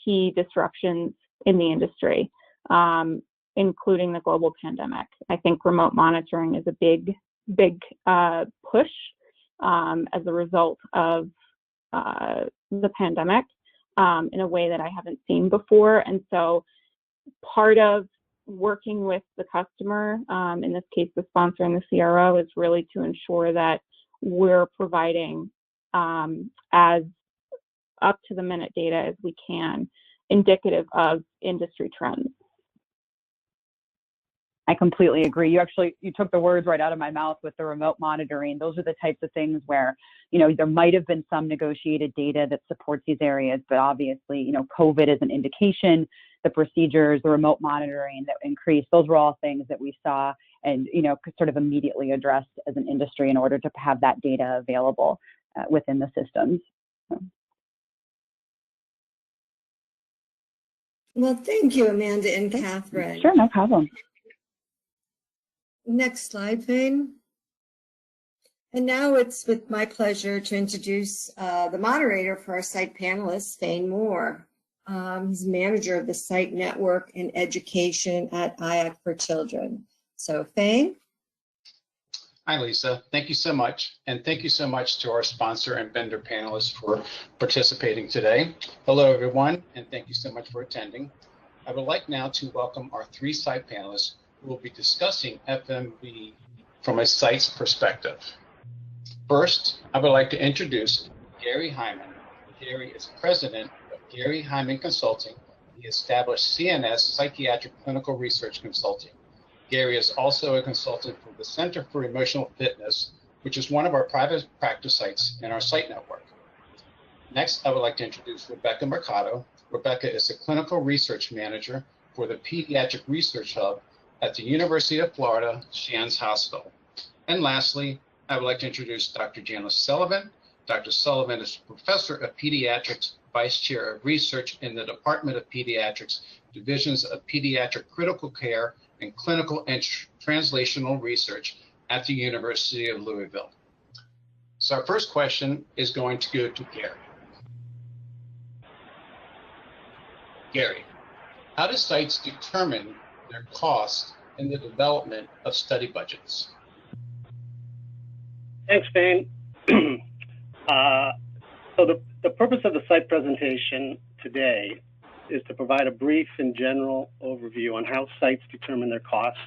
key disruptions in the industry, including the global pandemic. I think remote monitoring is a big push as a result of the pandemic in a way that I haven't seen before. And so part of working with the customer, in this case, the sponsor and the CRO, is really to ensure that we're providing as up to the minute data as we can, indicative of industry trends. I completely agree. You took the words right out of my mouth with the remote monitoring. Those are the types of things where, there might have been some negotiated data that supports these areas, but obviously, COVID is an indication, the procedures, the remote monitoring that increased, those were all things that we saw and, sort of immediately addressed as an industry in order to have that data available within the systems. So. Well, thank you, Amanda and Catherine. Sure, no problem. Next slide, Thane. And now it's with my pleasure to introduce the moderator for our site panelists, Thane Moore. He's manager of the site network and education at IAC for Children. So, Thane. Hi, Lisa. Thank you so much. And thank you so much to our sponsor and vendor panelists for participating today. Hello, everyone, and thank you so much for attending. I would like now to welcome our three site panelists who will be discussing FMV from a site's perspective. First, I would like to introduce Gary Hyman. Gary is president of Gary Hyman Consulting. He established CNS Psychiatric Clinical Research Consulting. Gary is also a consultant for the Center for Emotional Fitness, which is one of our private practice sites in our site network. Next, I would like to introduce Rebecca Mercado. Rebecca is a clinical research manager for the Pediatric Research Hub at the University of Florida Shands Hospital. And lastly, I would like to introduce Dr. Janice Sullivan. Dr. Sullivan is Professor of Pediatrics, Vice Chair of Research in the Department of Pediatrics, Divisions of Pediatric Critical Care and Clinical and Translational Research at the University of Louisville. So our first question is going to go to Gary. Gary, how do sites determine their costs in the development of study budgets? Thanks, Thane. So the purpose of the site presentation today is to provide a brief and general overview on how sites determine their costs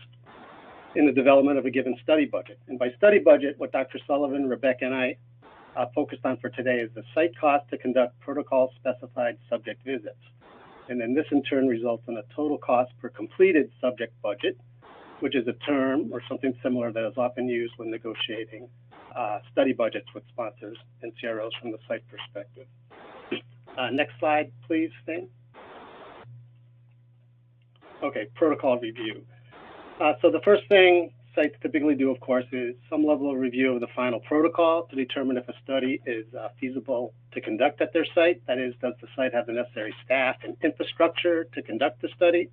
in the development of a given study budget. And by study budget, what Dr. Sullivan, Rebecca, and I focused on for today is the site cost to conduct protocol-specified subject visits. And then this in turn results in a total cost per completed subject budget, which is a term or something similar that is often used when negotiating study budgets with sponsors and CROs from the site perspective. Next slide, please, Thane. Okay, protocol review. So the first thing sites typically do, of course, is some level of review of the final protocol to determine if a study is feasible to conduct at their site. That is, does the site have the necessary staff and infrastructure to conduct the study?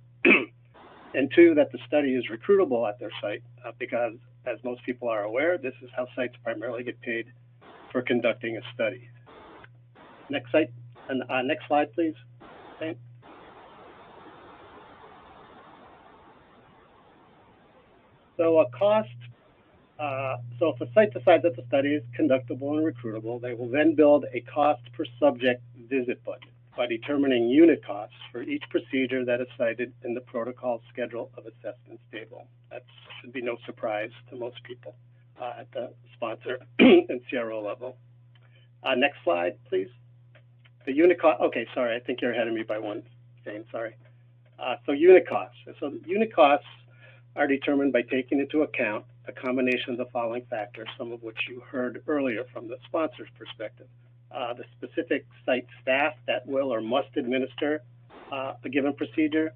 And two, that the study is recruitable at their site, because as most people are aware, this is how sites primarily get paid for conducting a study. Next slide, please. Okay. So a cost, so if a site decides that the study is conductable and recruitable, they will then build a cost per subject visit budget by determining unit costs for each procedure that is cited in the protocol schedule of assessments table. That should be no surprise to most people at the sponsor and CRO level. Next slide, please. The unit cost, okay, sorry, I think you're ahead of me by one thing, sorry. So unit costs. So unit costs are determined by taking into account a combination of the following factors, some of which you heard earlier from the sponsor's perspective. The specific site staff that will or must administer a given procedure,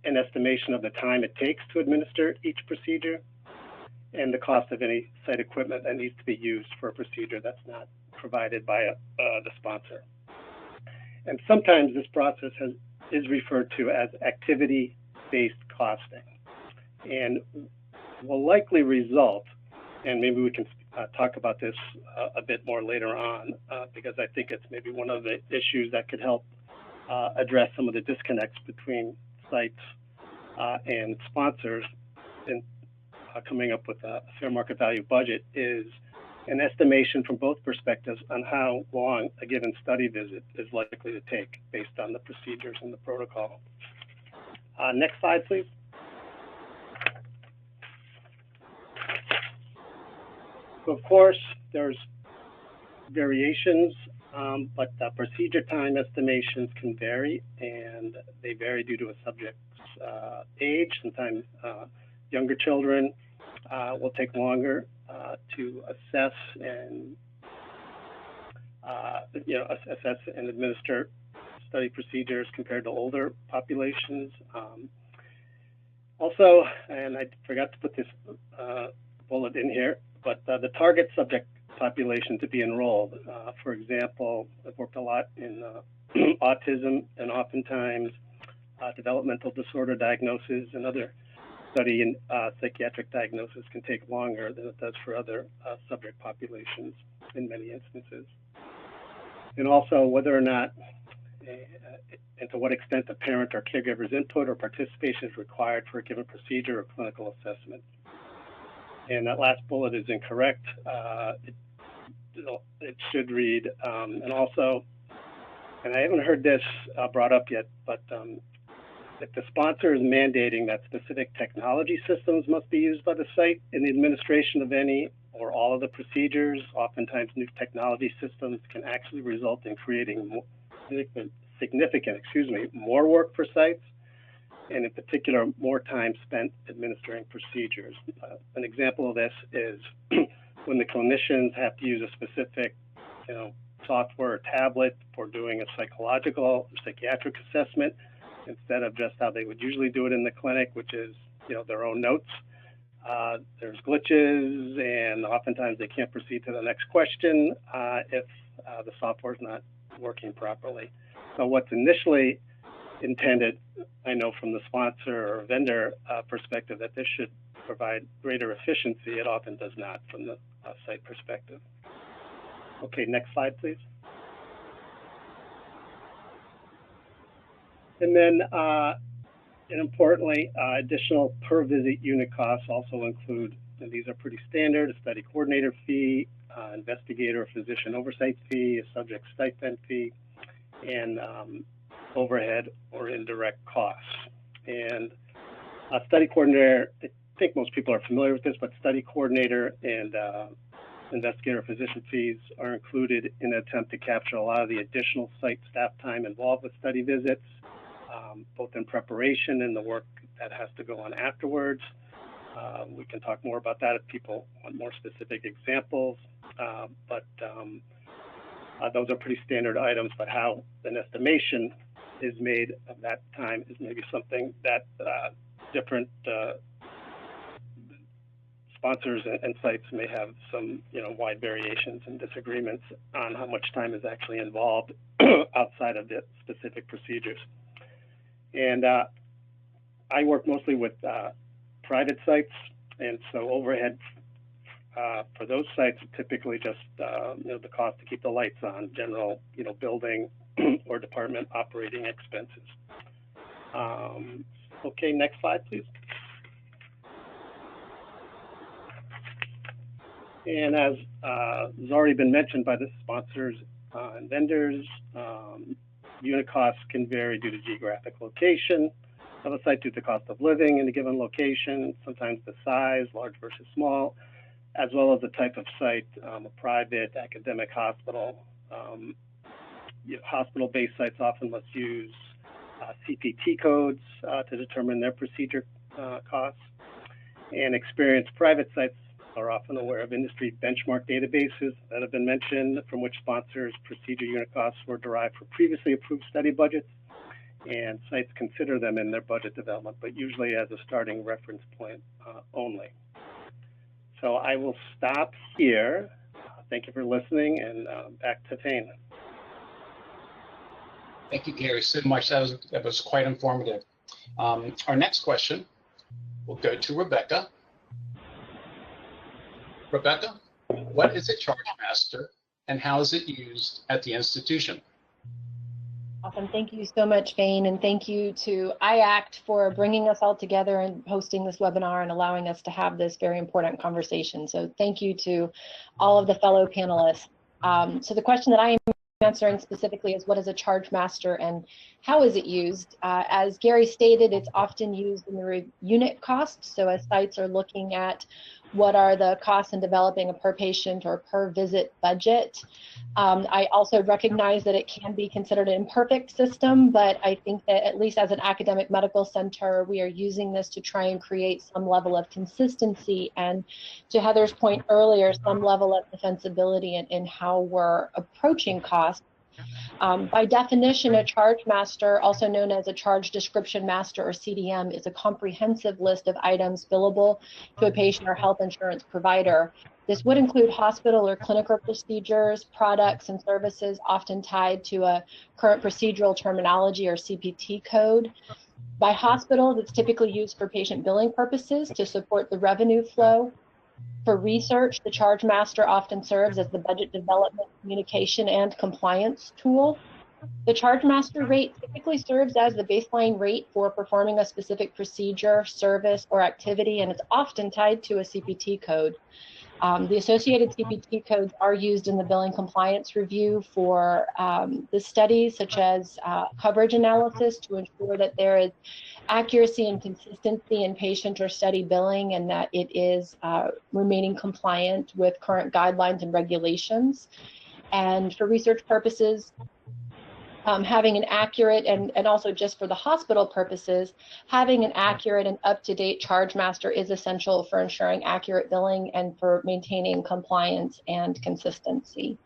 an estimation of the time it takes to administer each procedure, and the cost of any site equipment that needs to be used for a procedure that's not provided by the sponsor. And sometimes this process is referred to as activity-based costing, and will likely result, and maybe we can talk about this a bit more later on, because I think it's maybe one of the issues that could help address some of the disconnects between sites and sponsors in coming up with a fair market value budget is an estimation from both perspectives on how long a given study visit is likely to take based on the procedures and the protocol. Next slide, please. So of course, there's variations, but procedure time estimations can vary, and they vary due to a subject's age. Sometimes younger children will take longer to assess and assess and administer study procedures compared to older populations. Also, and I forgot to put this bullet in here, but the target subject population to be enrolled. For example, I've worked a lot in autism, and oftentimes developmental disorder diagnosis and other study in psychiatric diagnosis can take longer than it does for other subject populations in many instances. And also whether or not and to what extent the parent or caregiver's input or participation is required for a given procedure or clinical assessment. And that last bullet is incorrect. It should read, and also, and I haven't heard this brought up yet, but if the sponsor is mandating that specific technology systems must be used by the site in the administration of any or all of the procedures, oftentimes new technology systems can actually result in creating more significant, more work for sites, and in particular, more time spent administering procedures. An example of this is when the clinicians have to use a specific, software or tablet for doing a psychological or psychiatric assessment, instead of just how they would usually do it in the clinic, which is, their own notes. There's glitches, and oftentimes they can't proceed to the next question if the software is not working properly. So what's initially intended, I know from the sponsor or vendor perspective, that this should provide greater efficiency. It often does not from the site perspective. Okay, next slide, please. And then, and importantly, additional per visit unit costs also include, and these are pretty standard, a study coordinator fee, investigator or physician oversight fee, a subject stipend fee, and overhead or indirect costs. And a study coordinator, I think most people are familiar with this, but study coordinator and investigator physician fees are included in an attempt to capture a lot of the additional site staff time involved with study visits, both in preparation and the work that has to go on afterwards. We can talk more about that if people want more specific examples, but those are pretty standard items, but how an estimation is made of that time is maybe something that different sponsors and sites may have some, wide variations and disagreements on how much time is actually involved outside of the specific procedures. And I work mostly with private sites, and so overhead for those sites typically just the cost to keep the lights on, general building or department operating expenses. Okay, next slide, please. And as has already been mentioned by the sponsors and vendors, unit costs can vary due to geographic location of a site, due to the cost of living in a given location, sometimes the size, large versus small, as well as the type of site, a private, academic hospital. Hospital-based sites often must use CPT codes to determine their procedure costs. And experienced private sites are often aware of industry benchmark databases that have been mentioned, from which sponsors' procedure unit costs were derived for previously approved study budgets, and sites consider them in their budget development, but usually as a starting reference point only. So I will stop here. Thank you for listening, and back to Thane. Thank you, Gary, so much. That was quite informative. Our next question will go to Rebecca. Rebecca, what is a charge master and how is it used at the institution? Awesome. Thank you so much, Fane, and thank you to IACT for bringing us all together and hosting this webinar and allowing us to have this very important conversation. So thank you to all of the fellow panelists. So the question that I am answering specifically is, what is a charge master and how is it used? As Gary stated, it's often used in the unit costs. So as sites are looking at what are the costs in developing a per patient or per visit budget. I also recognize that it can be considered an imperfect system, but I think that at least as an academic medical center, we are using this to try and create some level of consistency and, to Heather's point earlier, some level of defensibility in how we're approaching costs. By definition, a charge master, also known as a charge description master or CDM, is a comprehensive list of items billable to a patient or health insurance provider. This would include hospital or clinical procedures, products, and services often tied to a current procedural terminology or CPT code. By hospitals, it's typically used for patient billing purposes to support the revenue flow. For research, the charge master often serves as the budget development, communication, and compliance tool. The charge master rate typically serves as the baseline rate for performing a specific procedure, service, or activity, and it's often tied to a CPT code. The associated CPT codes are used in the billing compliance review for the studies, such as coverage analysis, to ensure that there is accuracy and consistency in patient or study billing and that it is remaining compliant with current guidelines and regulations. And for research purposes, having an accurate, and also just for the hospital purposes, having an accurate and up-to-date charge master is essential for ensuring accurate billing and for maintaining compliance and consistency.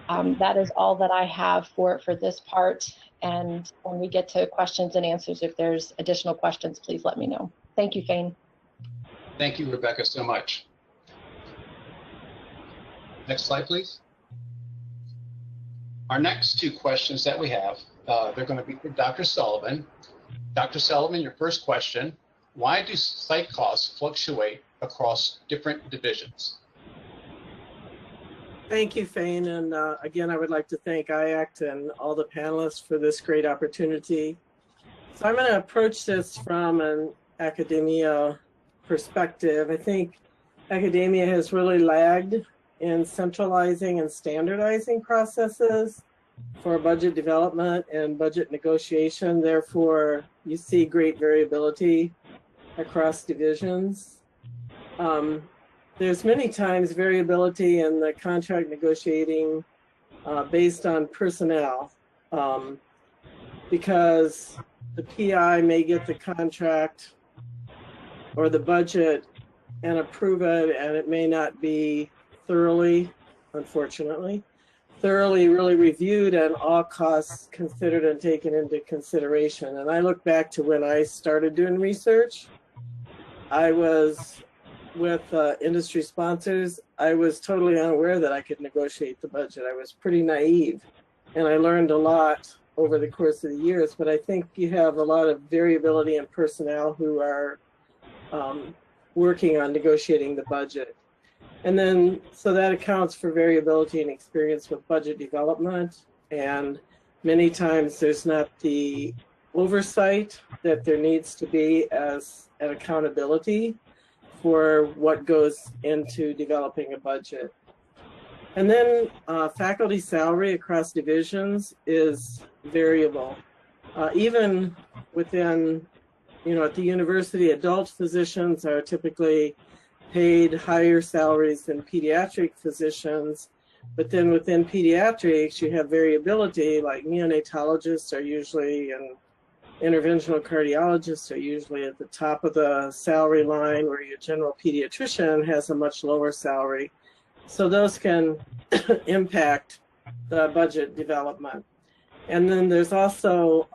That is all that I have for this part. And when we get to questions and answers, if there's additional questions, please let me know. Thank you, Fane. Thank you, Rebecca, so much. Next slide, please. Our next two questions that we have, they're going to be for Dr. Sullivan. Dr. Sullivan, your first question, why do site costs fluctuate across different divisions? Thank you, Fane. And again, I would like to thank IACT and all the panelists for this great opportunity. So I'm going to approach this from an academia perspective. I think academia has really lagged in centralizing and standardizing processes for budget development and budget negotiation. Therefore, you see great variability across divisions. There's many times variability in the contract negotiating based on personnel, because the PI may get the contract or the budget and approve it, and it may not be thoroughly, unfortunately, really reviewed and all costs considered and taken into consideration. And I look back to when I started doing research, I was with industry sponsors. I was totally unaware that I could negotiate the budget. I was pretty naive, and I learned a lot over the course of the years, but I think you have a lot of variability in personnel who are working on negotiating the budget. And then, so that accounts for variability and experience with budget development. And many times there's not the oversight that there needs to be as an accountability for what goes into developing a budget. And then faculty salary across divisions is variable. Even within, at the university, adult physicians are typically paid higher salaries than pediatric physicians, but then within pediatrics you have variability, like neonatologists are usually in interventional cardiologists are usually at the top of the salary line, where your general pediatrician has a much lower salary. So those can impact the budget development. And then there's also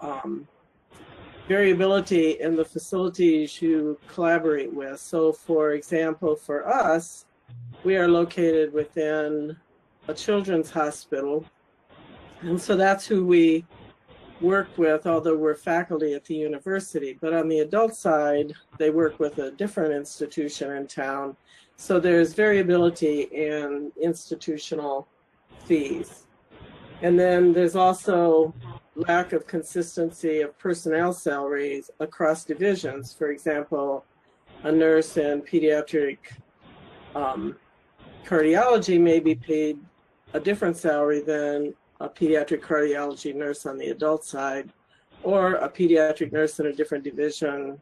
variability in the facilities you collaborate with. So for example, for us, we are located within a children's hospital. And so that's who we work with, although we're faculty at the university. But on the adult side, they work with a different institution in town. So there's variability in institutional fees. And then there's also lack of consistency of personnel salaries across divisions. For example, a nurse in pediatric cardiology may be paid a different salary than a pediatric cardiology nurse on the adult side, or a pediatric nurse in a different division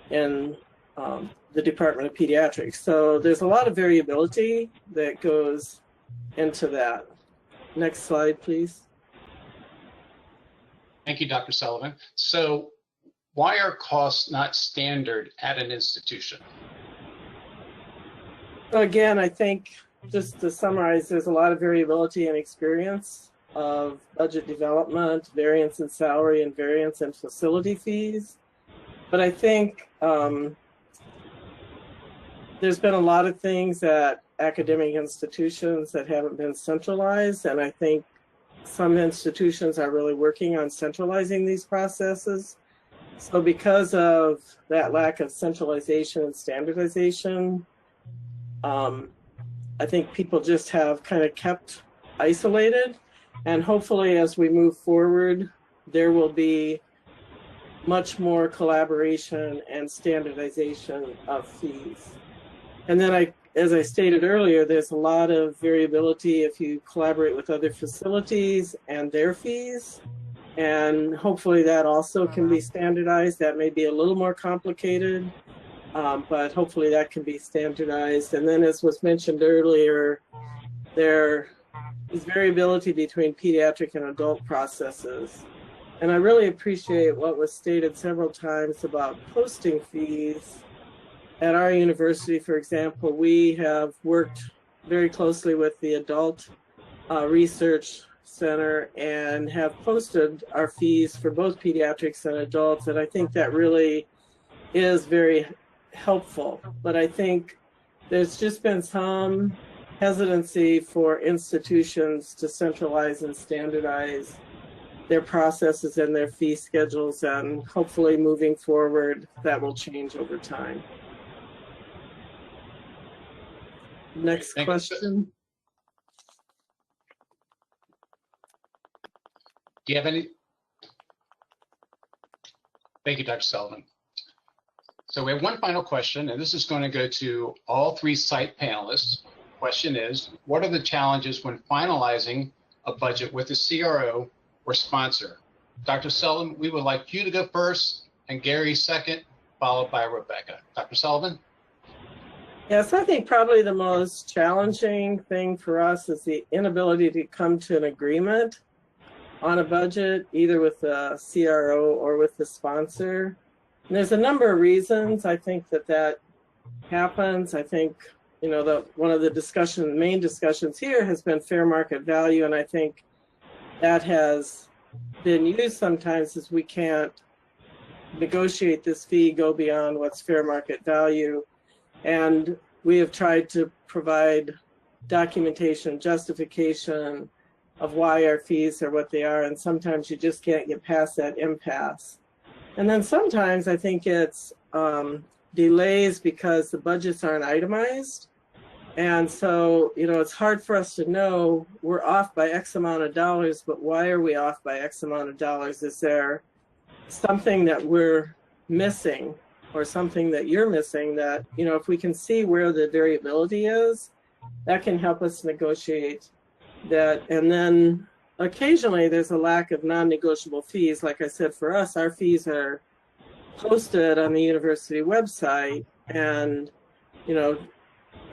in the Department of Pediatrics. So there's a lot of variability that goes into that. Next slide, please. Thank you, Dr. Sullivan. So why are costs not standard at an institution? So again, I think just to summarize, there's a lot of variability in experience of budget development, variance in salary, and variance in facility fees. But I think there's been a lot of things at academic institutions that haven't been centralized, and I think some institutions are really working on centralizing these processes. So because of that lack of centralization and standardization, I think people just have kind of kept isolated. And hopefully as we move forward, there will be much more collaboration and standardization of fees. And then as I stated earlier, there's a lot of variability if you collaborate with other facilities and their fees. And hopefully that also can be standardized. That may be a little more complicated, but hopefully that can be standardized. And then as was mentioned earlier, there is variability between pediatric and adult processes. And I really appreciate what was stated several times about posting fees. At our university, for example, we have worked very closely with the Adult Research Center and have posted our fees for both pediatrics and adults. And I think that really is very helpful. But I think there's just been some hesitancy for institutions to centralize and standardize their processes and their fee schedules. And hopefully moving forward, that will change over time. Next question. Do you have any? Thank you, Dr. Sullivan. So we have one final question, and this is going to go to all three site panelists. Question is, what are the challenges when finalizing a budget with a CRO or sponsor? Dr. Sullivan, we would like you to go first, and Gary second, followed by Rebecca. Dr. Sullivan? Yes, I think probably the most challenging thing for us is the inability to come to an agreement on a budget, either with the CRO or with the sponsor. And there's a number of reasons I think that happens. I think, you know, one of the main discussions here has been fair market value, and I think that has been used sometimes as we can't negotiate this fee, go beyond what's fair market value. And we have tried to provide documentation, justification of why our fees are what they are. And sometimes you just can't get past that impasse. And then sometimes I think it's delays because the budgets aren't itemized. And so, you know, it's hard for us to know we're off by X amount of dollars, but why are we off by X amount of dollars? Is there something that we're missing? Or something that you're missing that, you know, if we can see where the variability is, that can help us negotiate that. And then occasionally there's a lack of non-negotiable fees. Like I said, for us, our fees are posted on the university website, and, you know,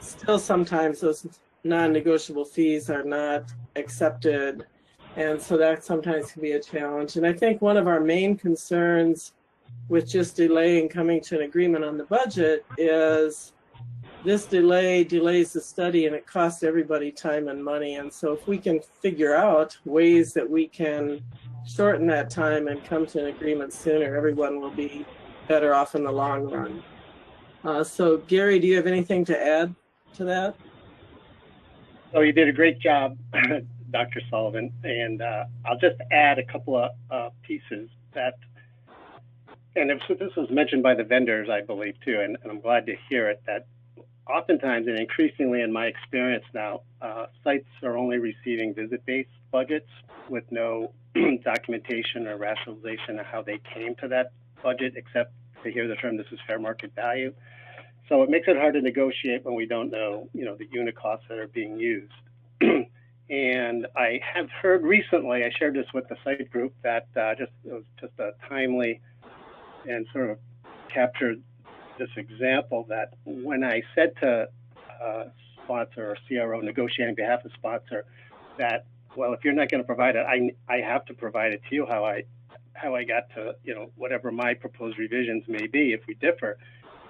still sometimes those non-negotiable fees are not accepted And so that sometimes can be a challenge. And I think one of our main concerns with just delaying coming to an agreement on the budget is this delay delays the study and it costs everybody time and money. And so if we can figure out ways that we can shorten that time and come to an agreement sooner, everyone will be better off in the long run. So Gary, do you have anything to add to that? So you did a great job, Dr. Sullivan, and I'll just add a couple of pieces that, and this was mentioned by the vendors, I believe, too, and I'm glad to hear it, that oftentimes and increasingly in my experience now, sites are only receiving visit-based budgets with no documentation or rationalization of how they came to that budget, except to hear the term, this is fair market value. So it makes it hard to negotiate when we don't know, the unit costs that are being used. And I have heard recently, I shared this with the site group, that it was just a timely and sort of captured this example that when I said to sponsor or CRO negotiating on behalf of sponsor that, well, if you're not going to provide it, I have to provide it to you how I got to, whatever my proposed revisions may be if we differ.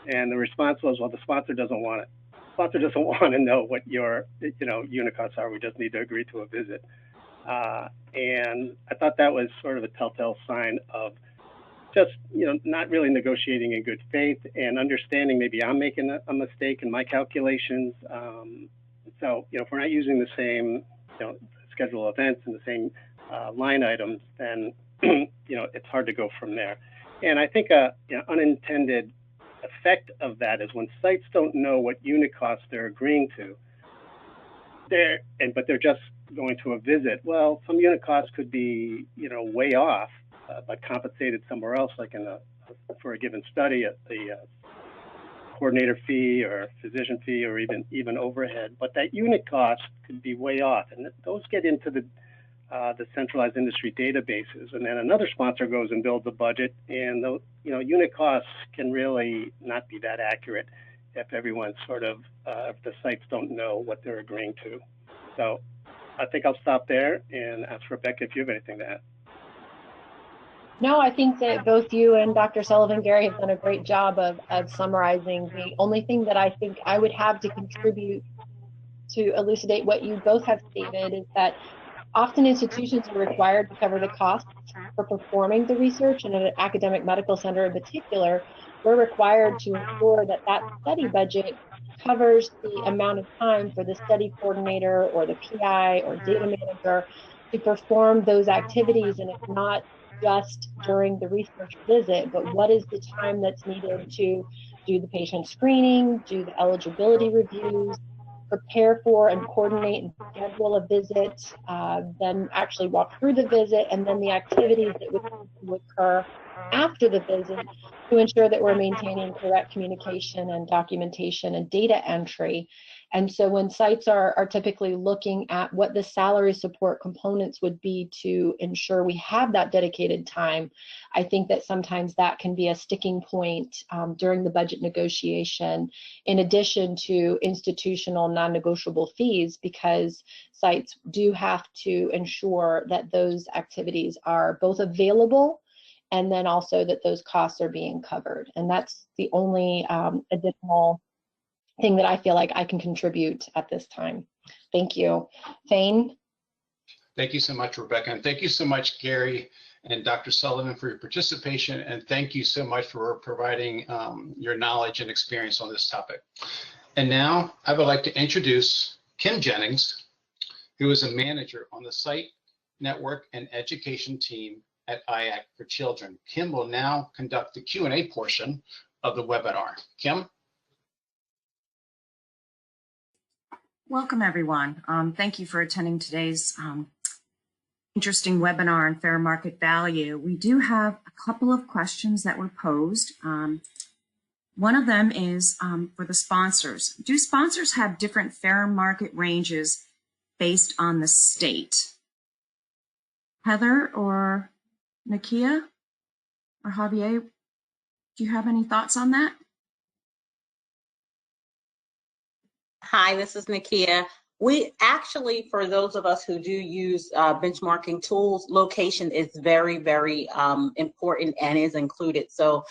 And the response was, well, the sponsor doesn't want it. The sponsor doesn't want to know what your, unit costs are. We just need to agree to a visit. And I thought that was sort of a telltale sign of just, not really negotiating in good faith and understanding maybe I'm making a mistake in my calculations. So, if we're not using the same, schedule of events and the same line items, then, it's hard to go from there. And I think unintended effect of that is when sites don't know what unit costs they're agreeing to, but they're just going to a visit. Well, some unit costs could be, way off, but compensated somewhere else, like for a given study, the coordinator fee or physician fee or even overhead. But that unit cost could be way off, and those get into the centralized industry databases, and then another sponsor goes and builds a budget, and the unit costs can really not be that accurate if everyone's sort of if the sites don't know what they're agreeing to. So I think I'll stop there and ask Rebecca if you have anything to add. No, I think that both you and Dr. Sullivan, Gary, have done a great job of summarizing. The only thing that I think I would have to contribute to elucidate what you both have stated is that often institutions are required to cover the costs for performing the research, and at an academic medical center in particular, we're required to ensure that that study budget covers the amount of time for the study coordinator or the PI or data manager to perform those activities. And it's not just during the research visit, but what is the time that's needed to do the patient screening, do the eligibility reviews, prepare for and coordinate and schedule a visit, then actually walk through the visit, and then the activities that would occur after the visit to ensure that we're maintaining correct communication and documentation and data entry. And so when sites are typically looking at what the salary support components would be to ensure we have that dedicated time, I think that sometimes that can be a sticking point during the budget negotiation, in addition to institutional non-negotiable fees, because sites do have to ensure that those activities are both available and then also that those costs are being covered. And that's the only additional thing that I feel like I can contribute at this time. Thank you. Thane? Thank you so much, Rebecca. And thank you so much, Gary and Dr. Sullivan, for your participation. And thank you so much for providing your knowledge and experience on this topic. And now I would like to introduce Kim Jennings, who is a manager on the Site Network and Education team at IAC for Children. Kim will now conduct the Q&A portion of the webinar. Kim? Welcome, everyone. Thank you for attending today's interesting webinar on fair market value. We do have a couple of questions that were posed. One of them is for the sponsors. Do sponsors have different fair market ranges based on the state? Heather or Nakia or Javier, do you have any thoughts on that? Hi, this is Nakia. We actually, for those of us who do use benchmarking tools, location is very, very important and is included. So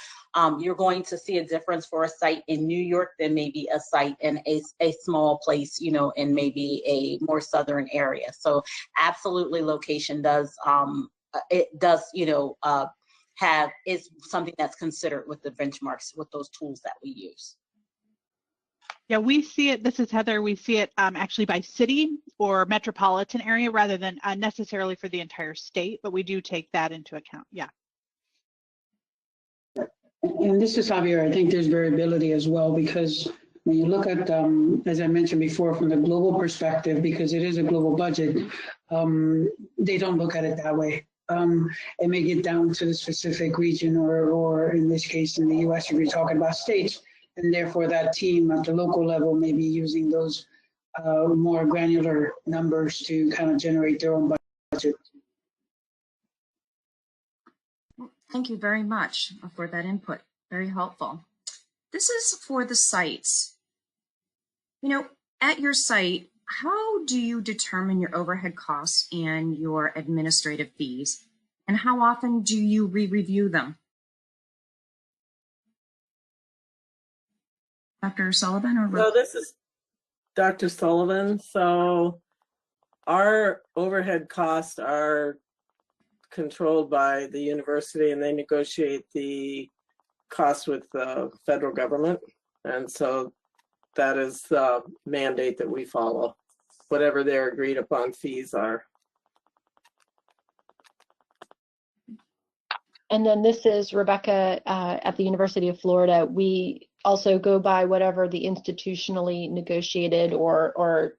you're going to see a difference for a site in New York than maybe a site in a small place, you know, in maybe a more southern area. So absolutely, location does, you know, is something that's considered with the benchmarks, with those tools that we use. Yeah, we see it, this is Heather, we see it actually by city or metropolitan area rather than necessarily for the entire state, but we do take that into account, yeah. And this is Javier. I think there's variability as well, because when you look at, as I mentioned before, from the global perspective, because it is a global budget, they don't look at it that way. It may get down to the specific region, or in this case, in the US, if you're talking about states, and therefore that team at the local level may be using those more granular numbers to kind of generate their own budget. Thank you very much for that input. Very helpful. This is for the sites. You know, at your site, how do you determine your overhead costs and your administrative fees? And how often do you re-review them? Dr. Sullivan or? So this is Dr. Sullivan. So our overhead costs are controlled by the university, and they negotiate the costs with the federal government. And so that is the mandate that we follow, whatever their agreed upon fees are. And then this is Rebecca at the University of Florida. We also go by whatever the institutionally negotiated or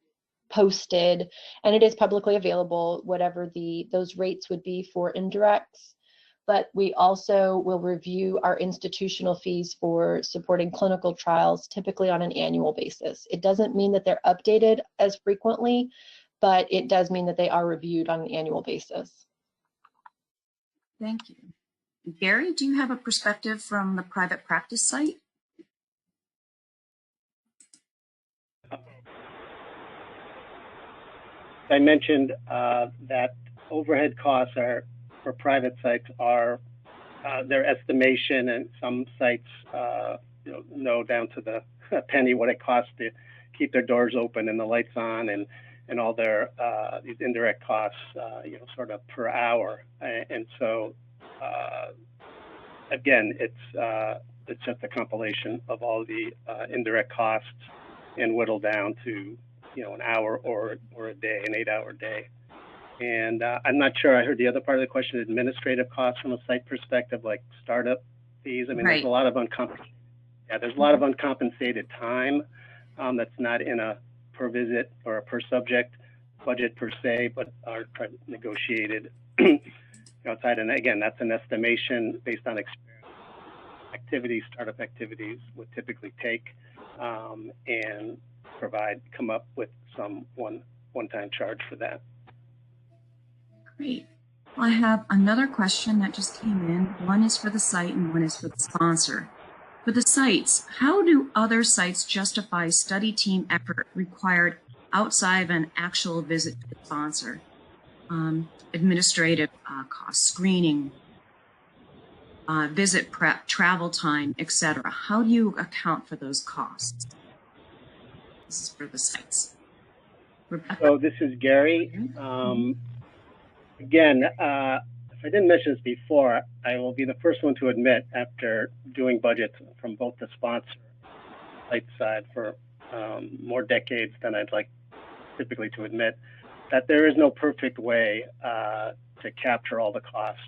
posted, and it is publicly available, whatever those rates would be for indirects. But we also will review our institutional fees for supporting clinical trials, typically on an annual basis. It doesn't mean that they're updated as frequently, but it does mean that they are reviewed on an annual basis. Thank you. Gary, do you have a perspective from the private practice site? I mentioned that overhead costs are for private sites are their estimation, and some sites know down to the penny what it costs to keep their doors open and the lights on, and all their these indirect costs, sort of per hour. And so again, it's just a compilation of all the indirect costs and whittled down to an hour or a day, an 8-hour day. And I'm not sure I heard the other part of the question, administrative costs from a site perspective, like startup fees. I mean, Right. There's a lot of uncompensated time that's not in a per visit or a per subject budget per se, but are negotiated outside. And again, that's an estimation based on experience. Activities, startup activities would typically take and come up with some one-time charge for that. Great. I have another question that just came in. One is for the site and one is for the sponsor. For the sites, how do other sites justify study team effort required outside of an actual visit to the sponsor? Administrative costs, screening, visit prep, travel time, etc. How do you account for those costs? This is for the sites. Rebecca? So this is Gary. Again, if I didn't mention this before, I will be the first one to admit, after doing budgets from both the sponsor and site side for more decades than I'd like typically to admit, that there is no perfect way to capture all the costs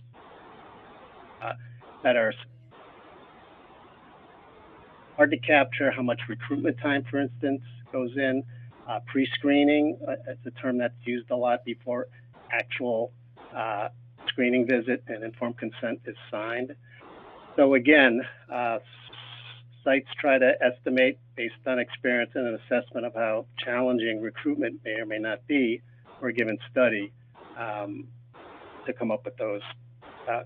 that are hard to capture. How much recruitment time, for instance, goes in. Pre-screening, it's a term that's used a lot before actual screening visit and informed consent is signed. So again, sites try to estimate based on experience and an assessment of how challenging recruitment may or may not be for a given study to come up with those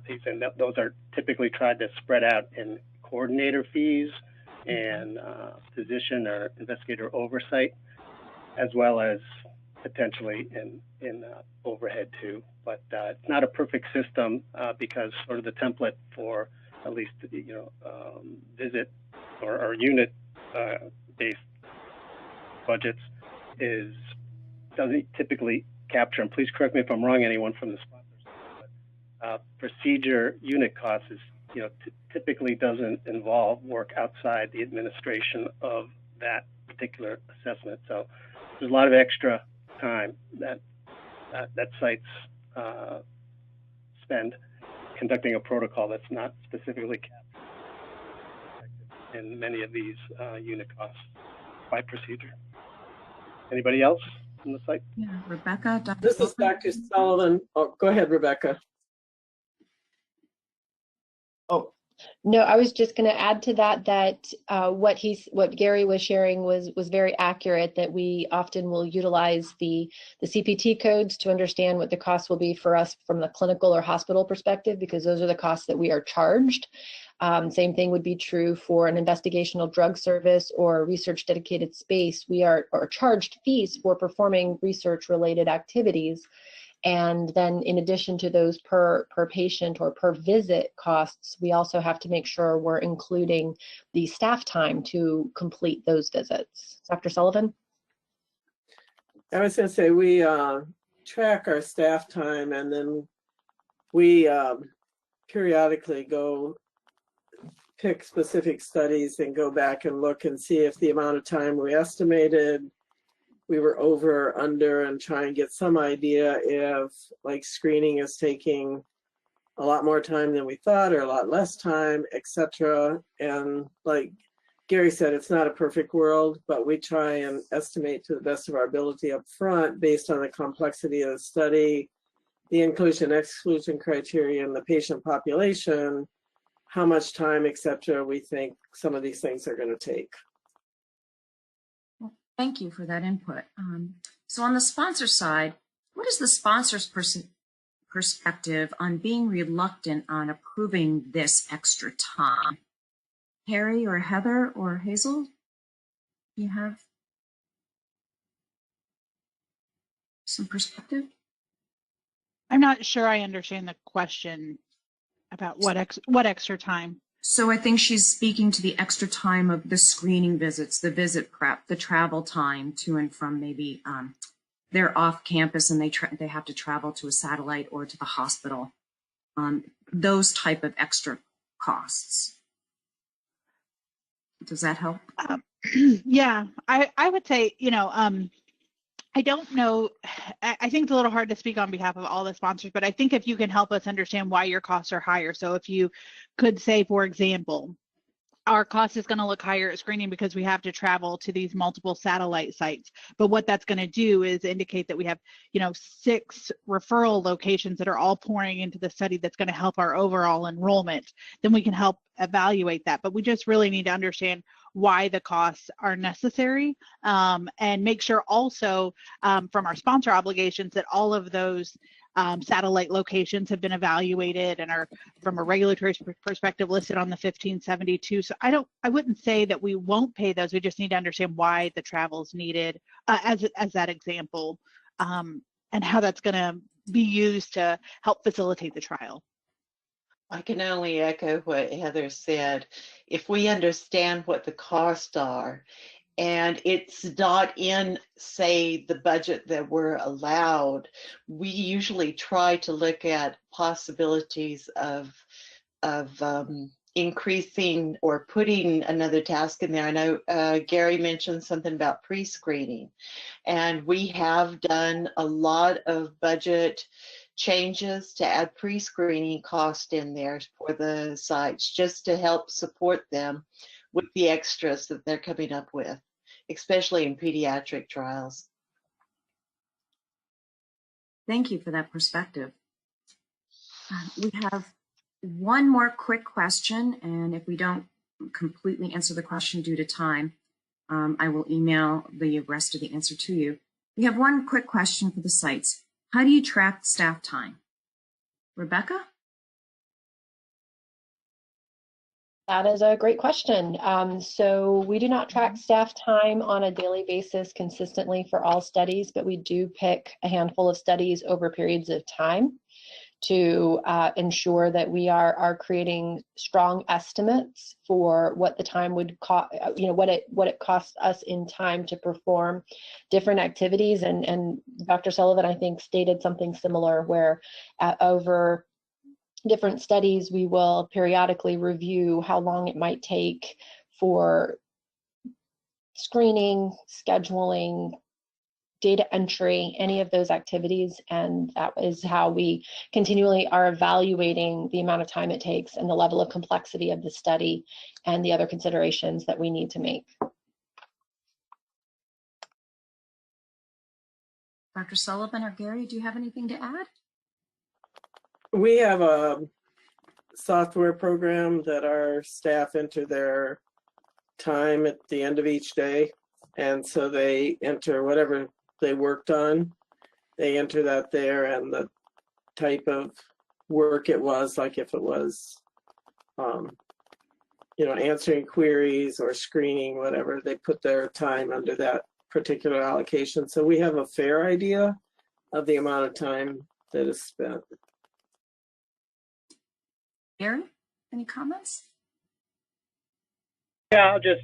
fees. And those are typically tried to spread out in coordinator fees and physician or investigator oversight as well as potentially in overhead too. But it's not a perfect system because sort of the template for at least visit or unit based budgets doesn't typically capture, and please correct me if I'm wrong, anyone from the sponsors, but procedure unit costs is typically doesn't involve work outside the administration of that particular assessment. So there's a lot of extra time that sites spend conducting a protocol that's not specifically captured in many of these unit costs by procedure. Anybody else on the site? Yeah, Rebecca. This is Dr. Sullivan. Oh, go ahead, Rebecca. Oh, no, I was just going to add to that what Gary was sharing was very accurate, that we often will utilize the CPT codes to understand what the cost will be for us from the clinical or hospital perspective, because those are the costs that we are charged. Same thing would be true for an investigational drug service or research dedicated space. We are charged fees for performing research related activities. And then in addition to those per patient or per visit costs, we also have to make sure we're including the staff time to complete those visits. Dr. Sullivan? I was going to say, we track our staff time, and then we periodically go pick specific studies and go back and look and see if the amount of time we estimated, we were over or under, and try and get some idea if like screening is taking a lot more time than we thought or a lot less time, etc. And like Gary said, it's not a perfect world, but we try and estimate to the best of our ability up front based on the complexity of the study, the inclusion exclusion criteria, and the patient population, how much time, etc. we think some of these things are going to take. Well, thank you for that input. So on the sponsor side, what is the sponsor's perspective on being reluctant on approving this extra time? Harry or Heather or Hazel, do you have some perspective? I'm not sure I understand the question about what extra time. So I think she's speaking to the extra time of the screening visits, the visit prep, the travel time to and from maybe they're off campus and they have to travel to a satellite or to the hospital. Those type of extra costs. Does that help? Yeah, I would say, I don't know. I think it's a little hard to speak on behalf of all the sponsors, but I think if you can help us understand why your costs are higher. So if you could say, for example, our cost is going to look higher at screening because we have to travel to these multiple satellite sites. But what that's going to do is indicate that we have, 6 referral locations that are all pouring into the study that's going to help our overall enrollment. Then we can help evaluate that. But we just really need to understand why the costs are necessary, and make sure also from our sponsor obligations that all of those satellite locations have been evaluated and are, from a regulatory perspective, listed on the 1572. So I wouldn't say that we won't pay those. We just need to understand why the travel is needed, as that example, and how that's going to be used to help facilitate the trial. I can only echo what Heather said. If we understand what the costs are, and it's not in, say, the budget that we're allowed, we usually try to look at possibilities of increasing or putting another task in there. I know Gary mentioned something about pre-screening, and we have done a lot of budget changes to add pre-screening cost in there for the sites, just to help support them with the extras that they're coming up with, especially in pediatric trials. Thank you for that perspective. We have one more quick question, and if we don't completely answer the question due to time, I will email the rest of the answer to you. We have one quick question for the sites. How do you track staff time? Rebecca? That is a great question. So we do not track staff time on a daily basis consistently for all studies, but we do pick a handful of studies over periods of time to ensure that we are creating strong estimates for what the time would cost, what it costs us in time to perform different activities. And Dr. Sullivan, I think, stated something similar, where over different studies, we will periodically review how long it might take for screening, scheduling, data entry, any of those activities. And that is how we continually are evaluating the amount of time it takes and the level of complexity of the study and the other considerations that we need to make. Dr. Sullivan or Gary, do you have anything to add? We have a software program that our staff enter their time at the end of each day. And so they enter whatever they worked on. They enter that there, and the type of work it was, like if it was, answering queries or screening, whatever, they put their time under that particular allocation. So we have a fair idea of the amount of time that is spent. Gary, any comments? Yeah, I'll just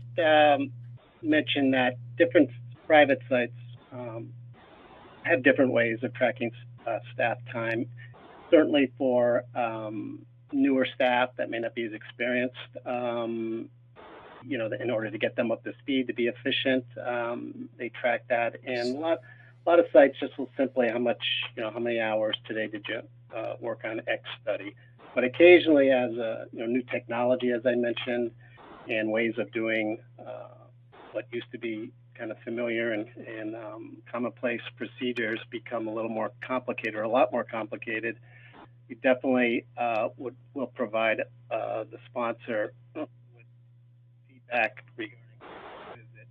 mention that different private sites have different ways of tracking staff time. Certainly for newer staff that may not be as experienced, in order to get them up to speed to be efficient, they track that. And a lot of sites just will simply how many hours today did you work on X study. But occasionally, as new technology, as I mentioned, and ways of doing what used to be kind of familiar and commonplace procedures become a little more complicated, or a lot more complicated, we definitely will provide the sponsor with feedback regarding is it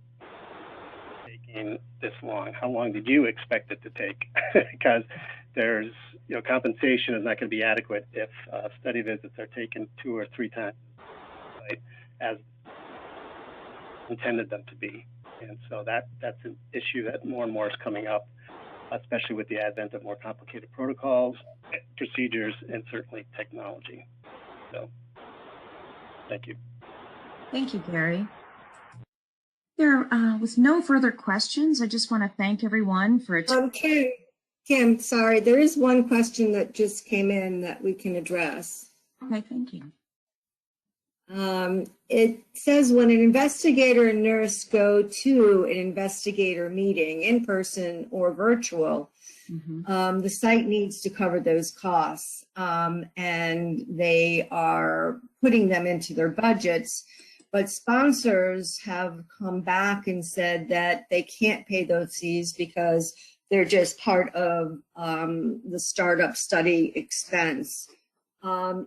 taking this long? How long did you expect it to take? Because there's compensation is not going to be adequate if study visits are taken 2 or 3 times, right, as intended them to be. And so that's an issue that more and more is coming up, especially with the advent of more complicated protocols, procedures, and certainly technology. So thank you. Thank you, Gary. There was no further questions. I just want to thank everyone for attending. Kim, sorry, there is one question that just came in that we can address. Okay, thank you. It says when an investigator and nurse go to an investigator meeting, in person or virtual, the site needs to cover those costs, and they are putting them into their budgets. But sponsors have come back and said that they can't pay those fees because they're just part of the startup study expense.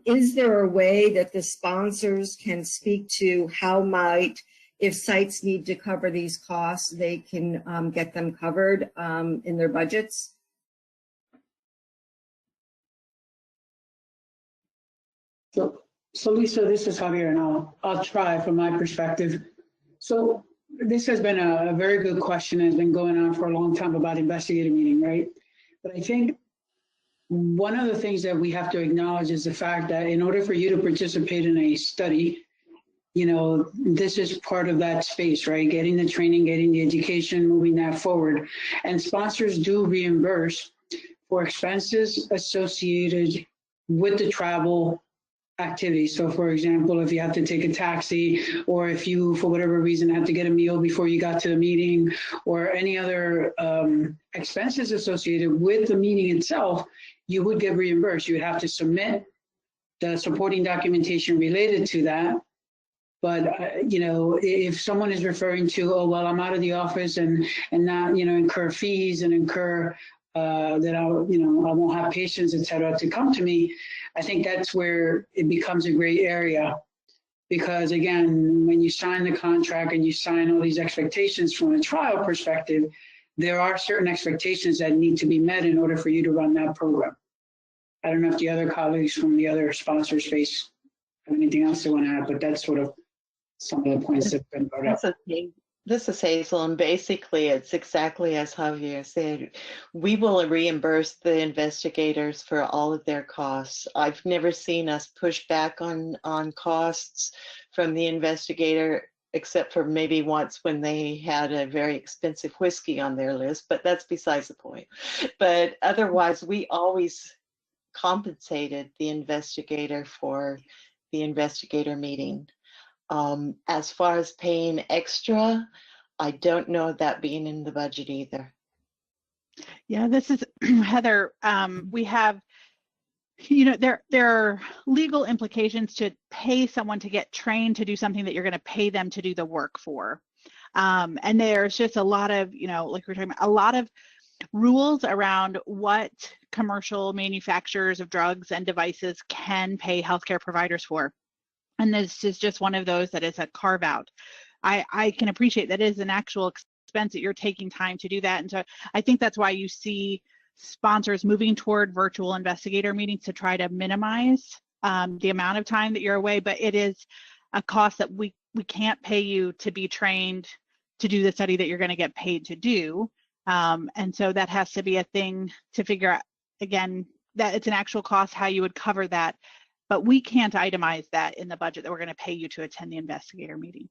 Is there a way that the sponsors can speak to how might, if sites need to cover these costs, they can get them covered in their budgets? So Lisa, this is Javier, and I'll try from my perspective. So this has been a very good question, and has been going on for a long time about investigator meeting, right? But I think one of the things that we have to acknowledge is the fact that in order for you to participate in a study, this is part of that space, right? Getting the training, getting the education, moving that forward. And sponsors do reimburse for expenses associated with the travel activity. So for example, if you have to take a taxi, or if you, for whatever reason, had to get a meal before you got to the meeting, or any other expenses associated with the meeting itself, you would get reimbursed. You would have to submit the supporting documentation related to that. But, if someone is referring to, oh, well, I'm out of the office and not, incur fees and incur that I won't have patients, et cetera, to come to me, I think that's where it becomes a gray area. Because again, when you sign the contract and you sign all these expectations from a trial perspective, there are certain expectations that need to be met in order for you to run that program. I don't know if the other colleagues from the other sponsor space have anything else they want to add, but that's sort of some of the points that have been brought up. This is Hazel, and basically it's exactly as Javier said. We will reimburse the investigators for all of their costs. I've never seen us push back on costs from the investigator, except for maybe once when they had a very expensive whiskey on their list, but that's besides the point. But otherwise, we always compensated the investigator for the investigator meeting. As far as paying extra, I don't know that being in the budget either. Yeah, this is Heather. We have, you know, there are legal implications to pay someone to get trained to do something that you're going to pay them to do the work for. And there's just a lot of, you know, like we're talking about, a lot of rules around what commercial manufacturers of drugs and devices can pay healthcare providers for. And this is just one of those that is a carve out. I can appreciate that it is an actual expense that you're taking time to do that. And so I think that's why you see sponsors moving toward virtual investigator meetings to try to minimize the amount of time that you're away. But it is a cost that we can't pay you to be trained to do the study that you're going to get paid to do. And so that has to be a thing to figure out, again, that it's an actual cost, how you would cover that. But we can't itemize that in the budget that we're going to pay you to attend the investigator meeting.